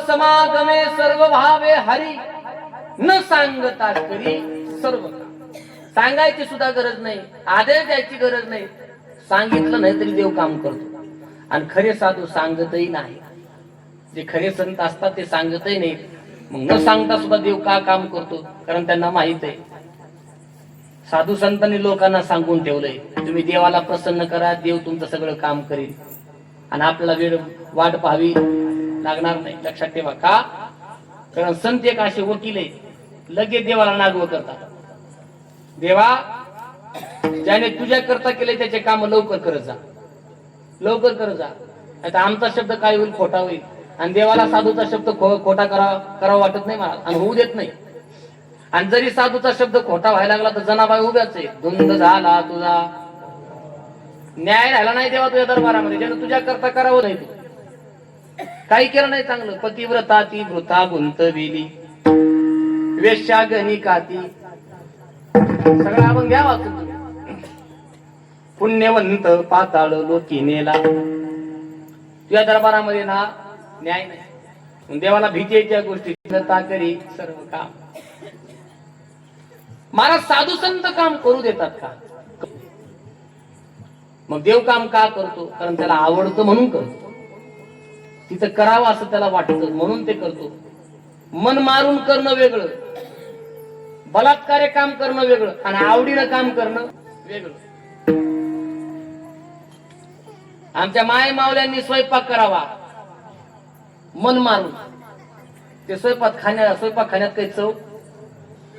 समागमे सर्व भावे हरी. न सांगता करी सर्व. सांगायची सुद्धा गरज नाही. आदेश द्यायची गरज नाही. सांगितलं नाही तरी देव काम करतो. आणि खरे साधू सांगतही नाही. जे खरे संत असतात ते सांगतही नाही, मग न सांगता सुद्धा देव का काम करतो, कारण त्यांना माहित आहे. साधू संतांनी लोकांना सांगून ठेवलंय, तुम्ही देवाला प्रसन्न करा, देव तुमचं सगळं काम करेल आणि आपल्याला वेळ वाट पाहावी लागणार नाही. लक्षात ठेवा. का? कारण संत एक असे वकील आहे, लगेच देवाला नागव करतात. देवा, ज्याने तुझ्या करता केले त्याचे काम लवकर करत जा, लवकर करत जा. आता आमचा शब्द काय होईल? खोटा होईल. आणि देवाला साधूचा शब्द खोटा करावा वाटत नाही मला, आणि होऊ देत नाही. आणि जरी साधूचा शब्द खोटा व्हायला लागला तर जनाबाई उभ्याच आहे. धुंद झाला तुझा, न्याय राहिला नाही देवा तुझ्या दरबारामध्ये, ज्यानं तुझ्या करता करावं नाही. तू काही केलं नाही चांगलं. पतिव्रता ती वृथा गुंतविली, वेश्या गणिकाती, सगळं आपण घ्या वाचून. पुण्यवंत पाताळ लोकी नेला, तुझ्या दरबारामध्ये ना न्याय नाही. देवाला भीतीच्या गोष्टी करी सर्व काम. महाराज, साधू संत काम करू देतात का? मग देव काम का करतो? कारण त्याला आवडतं म्हणून करतो. तिथं करावं असं त्याला वाटतं म्हणून ते करतो. मन मारून करणं वेगळं, बलात्कारे काम करणं वेगळं, आणि आवडीनं काम करणं वेगळं. आमच्या माय मावल्यांनी स्वयंपाक करावा मन मारून. ते स्वयंपाक खाण्यात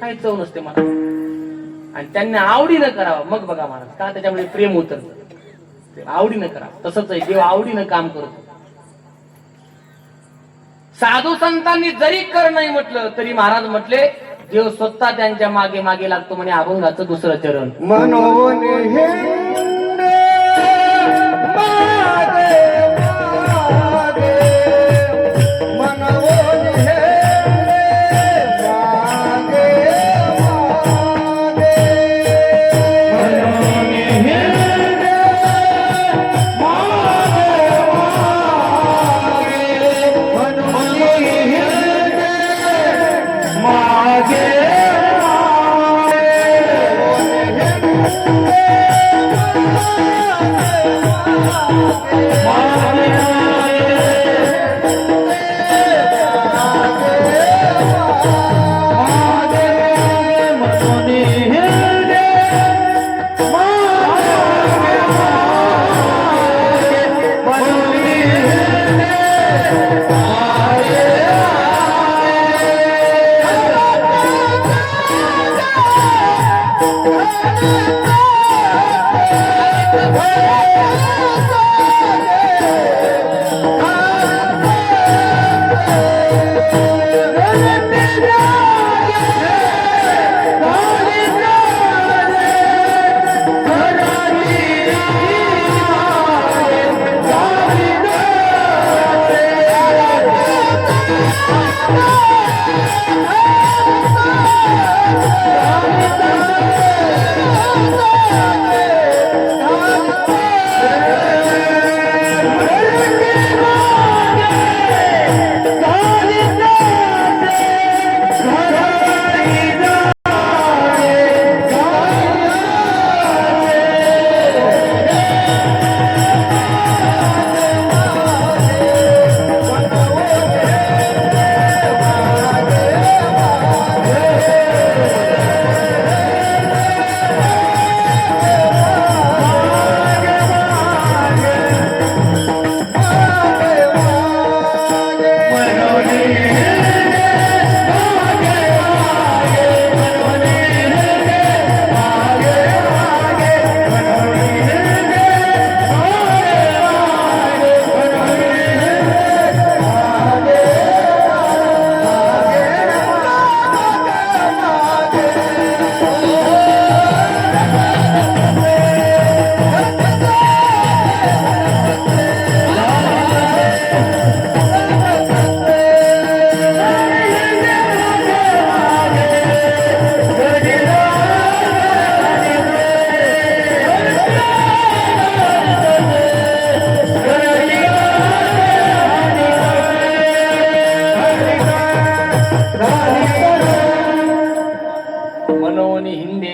काही चव नसते मला, आणि त्यांनी आवडीनं करावं. मग बघा महाराज, का? त्याच्यामुळे प्रेम उतरतं. आवडीनं करावं. तसंच आहे, देव आवडीनं काम करतो. साधू संतांनी जरी कर नाही म्हटलं तरी महाराज म्हटले, देव स्वतः त्यांच्या मागे मागे लागतो म्हणे. अभंगाचं दुसरं चरण. मनोन हे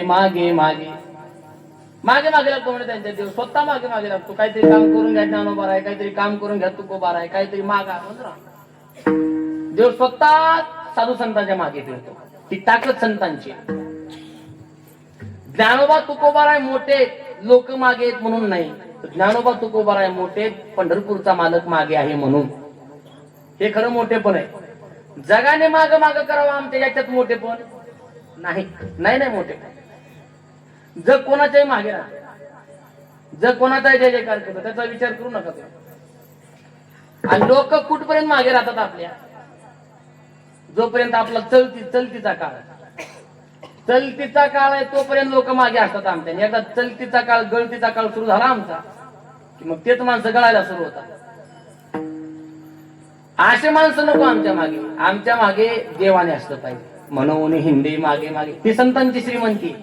मागे मागे मागे मागे लागतो म्हणजे त्यांच्या देव स्वतः मागे मागे लागतो. काहीतरी काम करून घ्या ज्ञानोबा आहे, काहीतरी काम करून घ्या तुकोबा आहे, काहीतरी मागा म्हणतो ना. देव स्वतः साधू संतांच्या मागे फिरतो. ती ताकद संतांची. ज्ञानोबा तुकोबाराय मोठे लोक मागे आहेत म्हणून नाही, ज्ञानोबा तुकोबाराय मोठे पंढरपूरचा मालक मागे आहे म्हणून. हे खरं मोठेपण आहे. जगाने माग माग करावं आमच्या याच्यात मोठेपण नाही. नाही नाही मोठेपण. जग कोणाच्याही मागे राहते. जग कोणाचाही जय जयकार करतो, त्याचा विचार करू नका तुम्ही. आणि लोक कुठपर्यंत मागे राहतात आपल्या, जोपर्यंत आपला चलतीचा काळ आहे तोपर्यंत लोक मागे असतात आमच्या. एकदा चलतीचा काळ गळतीचा काळ सुरू झाला आमचा की मग तेच माणसं गळायला सुरू होतात. असे माणसं नको आमच्या मागे. आमच्या मागे देवाने असलं पाहिजे. म्हणून हिंदी मागे मागे ती संतांची श्रीमंती.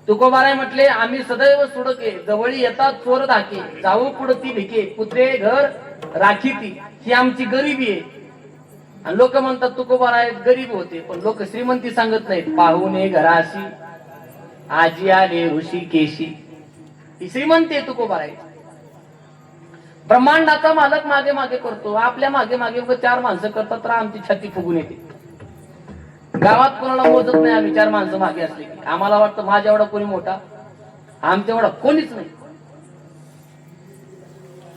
तुकोबाराय म्हटले, आम्ही सदैव सुडके जवळी येतात चोर धाके, जाऊ पुढती भिके पुत्रे घर राखी ती. ही आमची गरिबी आहे. आणि लोक म्हणतात तुकोबाराय गरीब होते, पण लोक श्रीमंती सांगत नाहीत. पाहुणे घराशी आजी आले ऋषिकेशी, ही श्रीमंती आहे तुकोबाराय. ब्रह्मांडाचा मालक मागे मागे करतो. आपल्या मागे मागे 4 माणसं करतात तर आमची छाती फुगून येते. गावात कोणाला मोजत नाही आम्ही 4 माणसं मागे असले की. आम्हाला वाटतं माझ्या एवढा कोणी मोठा, आमच्या एवढा कोणीच नाही.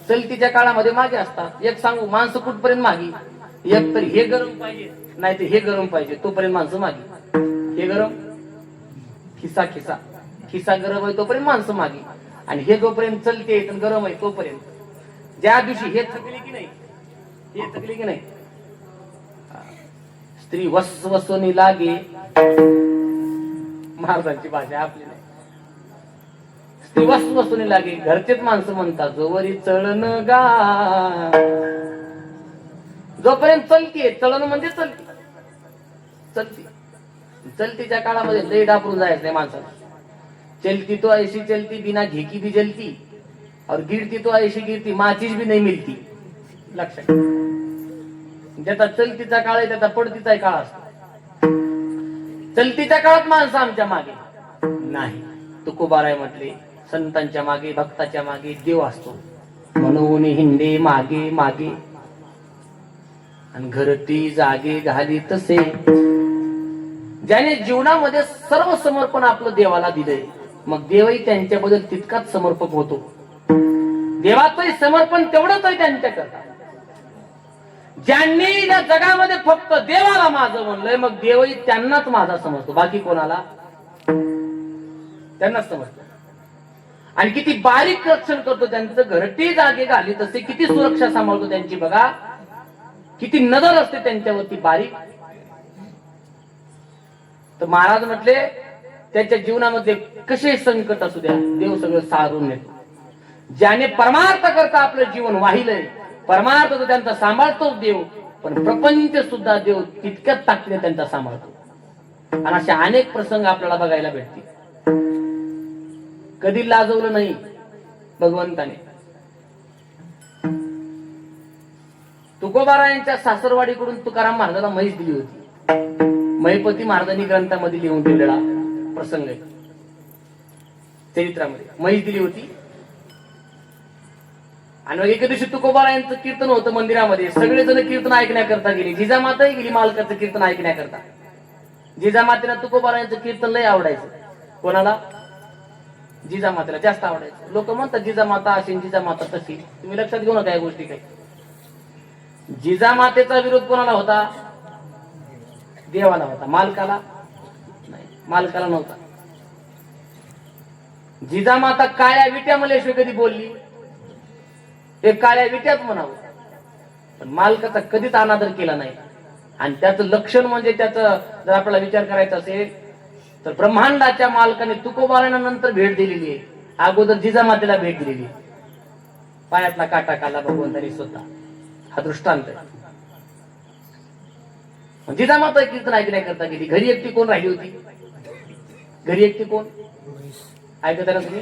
चलतीच्या काळामध्ये मागे असतात. एक सांगू, माणसं कुठपर्यंत मागे, एक तर हे गरम पाहिजे नाही तर हे गरम पाहिजे, तोपर्यंत माणसं मागे. हे गरम खिसा खिसा खिसा गरम आहे तोपर्यंत माणसं मागे. आणि हे जोपर्यंत चलते गरम आहे तोपर्यंत. ज्या दिवशी हे थकले की नाही, हे थकले की नाही, स्त्री वसवसोनी लागे, महाराजांची भाषा आपली नाही. स्त्री वसवसोनी लागे, घरचेच माणसं म्हणतात जोवरी चळण गा. जोपर्यंत चलतीये, चळण म्हणजे चलती चलती. चलतीच्या काळामध्ये लई डापरून जायचं नाही माणसाला. चलती तो ऐशी चलती बिना घेकी भी जलती, और गिरती तो ऐशी गिरती माचीस भी नाही मिळती. लक्षात. ज्याचा चलतीचा काळ आहे त्याचा पडतीचा काळ असतो. चलतीच्या काळात माणसं आमच्या मागे नाही. तुकोबाराय म्हटले, संतांच्या मागे भक्ताच्या मागे देव असतो. म्हणून हिंडे मागे मागे आणि घरटी जागे घाली तसे. ज्याने जीवनामध्ये सर्व समर्पण आपलं देवाला दिलंय, मग देवही त्यांच्याबद्दल तितकाच समर्पक होतो. देवाचंही समर्पण तेवढंच आहे त्यांच्याकरता. ज्यांनी या जगामध्ये फक्त देवाला माझं म्हणलंय, मग देवही त्यांनाच माझा समजतो, बाकी कोणाला त्यांनाच समजतो. आणि किती बारीक रक्षण करतो त्यांचं. घरटी जागे घाली तसे, किती सुरक्षा सांभाळतो त्यांची बघा. किती नजर असते त्यांच्यावरती बारीक. तर महाराज म्हटले, त्याच्या जीवनामध्ये कसे संकट असू द्या, देव सगळं सारून नेतो. ज्याने परमार्थ करता आपलं जीवन वाहिलंय, परमार्थ तो त्यांचा सांभाळतोच देव, पण प्रपंच सुद्धा देव तितक्याच ताकदीने त्यांचा सांभाळतो. आणि असे अनेक प्रसंग आपल्याला बघायला भेटतील. कधी लाजवलं नाही भगवंताने. तुकोबारायांच्या सासरवाडीकडून तुकाराम महाराजांना म्हैस दिली होती. महिपती महाराजांनी ग्रंथामध्ये लिहून ठेवलेला प्रसंग आहे चरित्रामध्ये. म्हैस दिली होती. आणि मग एके दिवशी तुकोबारायांचं कीर्तन होतं मंदिरामध्ये. सगळेजण कीर्तन ऐकण्याकरता गेले. जिजामाताही गेली मालकाचं कीर्तन ऐकण्याकरता. जिजामातेला तुकोबारायांचं कीर्तन लय आवडायचं. कोणाला? जिजामातेला जास्त आवडायचं. लोक म्हणतात जिजामाता अशी जिजामाता तशी. तुम्ही लक्षात घेऊ नका या गोष्टी काही. जिजामातेचा विरोध कोणाला होता? देवाला होता. मालकाला नाही, मालकाला नव्हता. जिजामाता काळ्या विट्या मलेश्वर कधी बोलली? ते काळ्या विट्यात म्हणावं, पण मालकाचा कधीच अनादर केला नाही. आणि त्याचं लक्षण म्हणजे, त्याचं जर आपल्याला विचार करायचा असेल तर ब्रह्मांडाच्या मालकाने तुकोबारायांना नंतर भेट दिलेली आहे. अगोदर जिजामातेला भेट दिलेली. पायातला काटा काढला भगवंतानी स्वतः. हा दृष्टांत आहे. जिजामाता कीर्तन ऐकण्याकरता गेली. घरी एकटी कोण राहिली होती? घरी एकटी कोण? ऐकता ना तुम्ही?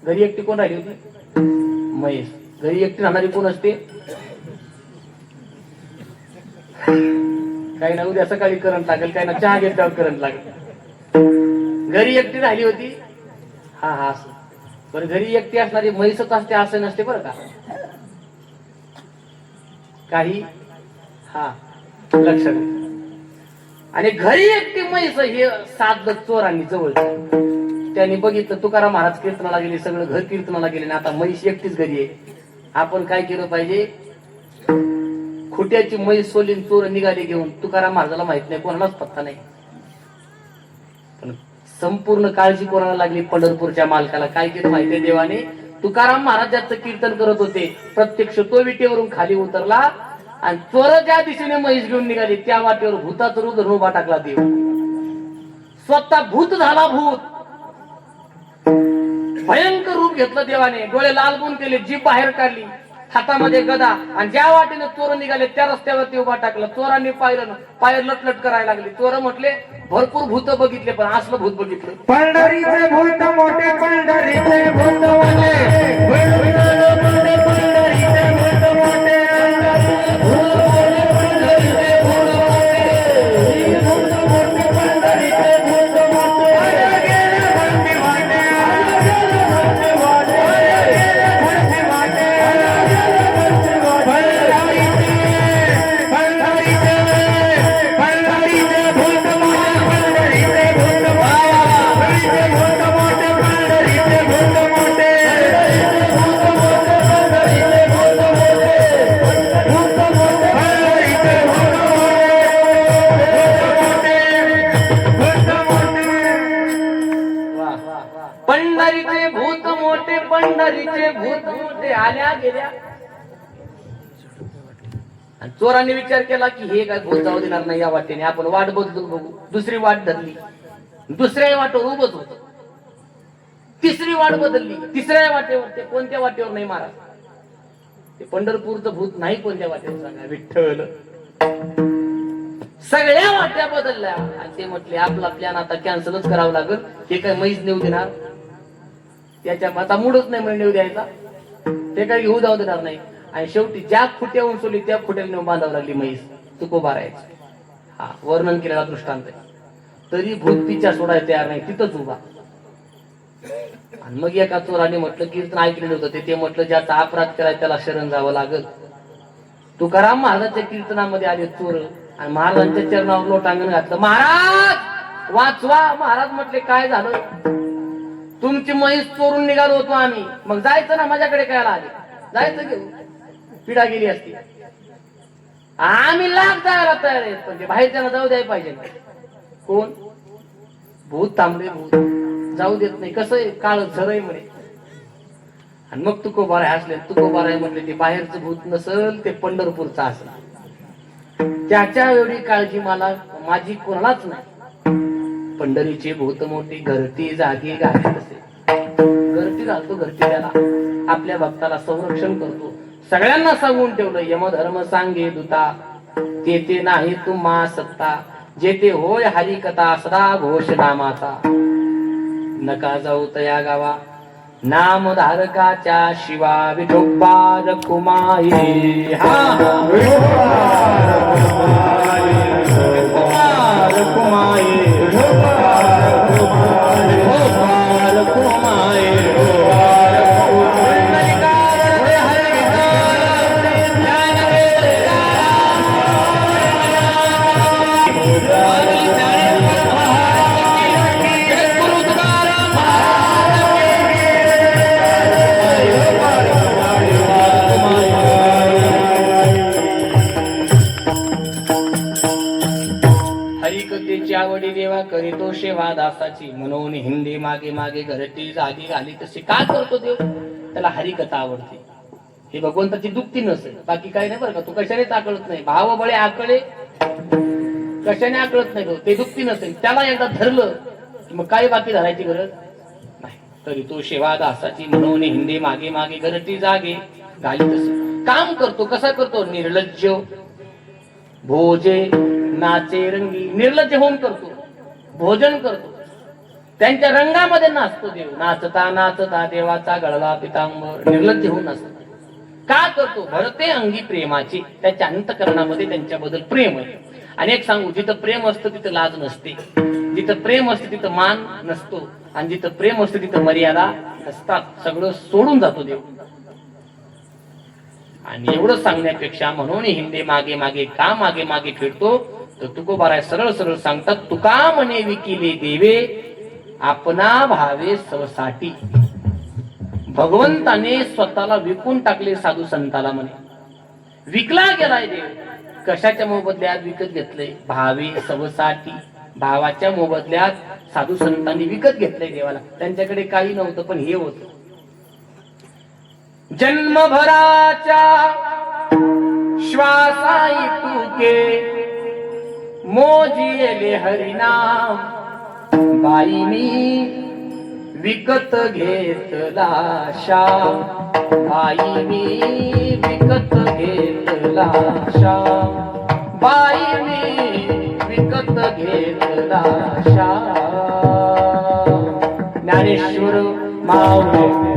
घरी एकटी कोण राहिली होती? म्हैस. घरी एकटी राहणारी कोण असते? काही ना उद्या सकाळी करंट लागेल, काही ना चहा घेतल्यावर करंट लागेल. घरी एकटी राहिली होती. हा हा बरं, घरी एकटी असणारी म्हैसच असते असं नसते बरं का. काही हा लक्षात घे. आणि घरी एकटी म्हैस हे साधलं चोरांनी जवळ. त्यांनी बघितलं तुकाराम महाराज कीर्तनाला गेले, सगळं घर कीर्तनाला गेले आणि आता म्हैस एकटीच घरी आहे. आपण काय केलं पाहिजे? खुट्याची म्हैस सोलीन चोर निघाले घेऊन. तुकाराम महाराजाला माहित नाही, कोणालाच पत्ता नाही. पण संपूर्ण काळजी कोणाला लागली? पंढरपूरच्या मालकाला. काय केलं माहितीये देवाने? तुकाराम महाराज ज्याचं कीर्तन करत होते, प्रत्यक्ष तो विटेवरून खाली उतरला आणि चोर ज्या दिशेने म्हैस घेऊन निघाली त्या वाटेवर भूताचं रुद्र उभा टाकला देव. स्वतः भूत झाला. भूत भयंकर रूप घेतलं देवाने. डोळे लालबून केले, जीभ बाहेर काढली, हातामध्ये गदा, आणि ज्या वाटेने चोर निघाले त्या रस्त्यावरती उभा टाकला. चोरांनी पाहिलं, पाय लटलट करायला लागले. चोर म्हटले भरपूर भूत बघितले, पण असलं भूत बघितलं. पंढरीचे भूत मोठे, पंढरीचे भूत मोठे, पंढरीचे भूत मोठे, पंढरीचे भूत मोठे, पंढरीचे भूत मोठे, आल्या गेल्या. आणि चोरांनी विचार केला की हे काय भूत जाऊ देणार नाही या वाटेने, आपण वाट बदलून बघू. दुसरी वाट धरली, दुसऱ्या वाटेवर उभंच होत. तिसरी वाट बदलली, तिसऱ्या वाटेवर. ते कोणत्या वाटेवर नाही महाराज? ते पंढरपूरचं भूत नाही कोणत्या वाटेवर सांगा? विठ्ठल. सगळ्या वाट्या बदलल्या आणि ते म्हटले आपला प्लॅन आता कॅन्सलच करावं लागेल. हे काय म्हैस नेऊ देणार? त्याच्या आता मूडच नाही म्हणे नेऊ द्यायचा. ते काही घेऊ जाऊ देणार नाही. आणि शेवटी ज्या खुट्या उंचवली त्या खुट्याला नेऊन बांधावं लागली म्हैस. तुकोबा राहायची. हा वर्णन केलेला दृष्टांत आहे. तरी भूत तिच्या सोडायला तयार नाही, तिथंच उभा. आणि मग एका चोराने म्हटलं, कीर्तन ऐकलेलं होतं ते म्हटलं ज्याचा अपराध केलाय त्याला शरण जावं लागल. तुकाराम महाराजांच्या कीर्तनामध्ये आले चोर आणि महाराजांच्या चरणावर लोटांगण घातलं. महाराज वाचवा. महाराज म्हटले काय झालं? तुमची म्हैस चोरून निघालो होतो आम्ही. मग जायचं ना, माझ्याकडे काय आले? जायचं घेऊ, पिढा गेली असती. आम्ही लाख जायला तयार आहेत, पण ते बाहेरच्याला जाऊ द्यायला पाहिजे. कोण? भूत थांबले. भूत जाऊ देत नाही. कसं आहे? काळ झरय म्हणे. आणि मग तुकोबाराय हसले. तुकोबाराय म्हटले ते बाहेरचं भूत नसल, ते पंढरपूरचं असलं. त्याच्या एवढी काळजी मला माझी कोणालाच नाही. पंढरीचे भूत मोठी, घरटी जागी घाली तसे. घरटी घालतो, घरटी त्याला आपल्या भक्ताला संरक्षण करतो. सगळ्यांना सांगून ठेवलं, यमधर्म सांगे दूता, तेथे नाही तुम्हा सत्ता, जेथे होय हरिकथा सदा घोष नामाचा. नका जाऊ तया गावा, नामधारकाच्या शिवा विठोबा रखुमाई. हा हरिकथेची आवडी देवा करीतो सेवा दासाची, म्हणून हिंदी मागे मागे घरटी जागी घाली तसे. का करतो देव? त्याला हरिकथा आवडते. हे भगवंताची दुःखी नसेल, बाकी काही नाही बरं का. तू कशाने आकळत नाही. भाव बळे आकळे कशाने आकळत नाही. ते दुःखी नसेल, त्याला एकदा धरलं मग काय बाकी धरायची गरज नाही. तरी तो सेवा दासाची, म्हणून हिंदी मागे मागे घरटी जागे घाली तसे. काम करतो. कसा करतो? निर्लज्ज भोजे नाचे रंगी. निर्लज्ज होऊन करतो, भोजन करतो, त्यांच्या रंगामध्ये नाचतो देव. नाचता नाचता देवाचा गळला पितांबर. निर्लज्ज होऊन नाचतो. का करतो? भरते अंगी प्रेमाची. त्याच्या अंतकरणामध्ये त्यांच्याबद्दल प्रेम आहे. आणि एक सांगू, जिथं प्रेम असतं तिथं लाज नसते, जिथं प्रेम असतं तिथं मान नसतो, आणि जिथं प्रेम असतं तिथं मर्यादा नसतात. सगळं सोडून जातो देव. आणि एवढं सांगण्यापेक्षा म्हणून हिंदे मागे मागे का मागे मागे फिरतो तर तुकोबाराय सरळ सरळ सांगतात, तुका म्हणे विकिले देवे आपणा भावे सवसाठी. भगवंताने स्वतःला विकून टाकले साधू संताला म्हणे. विकला गेलाय देव. कशाच्या मोबदल्यात विकत घेतले? भावे सवसाठी. भावाच्या मोबदल्यात साधू संतांनी विकत घेतलंय देवाला. त्यांच्याकडे काही नव्हतं पण हे होत. जन्मभराच्या श्वासाई तुके मोजिले हरिनाम. बाईनी विकत घेतला श्याम. बाईनी विकत घेतला श्याम. बाईनी विकत घेतला श्याम. ज्ञानेश्वर माऊली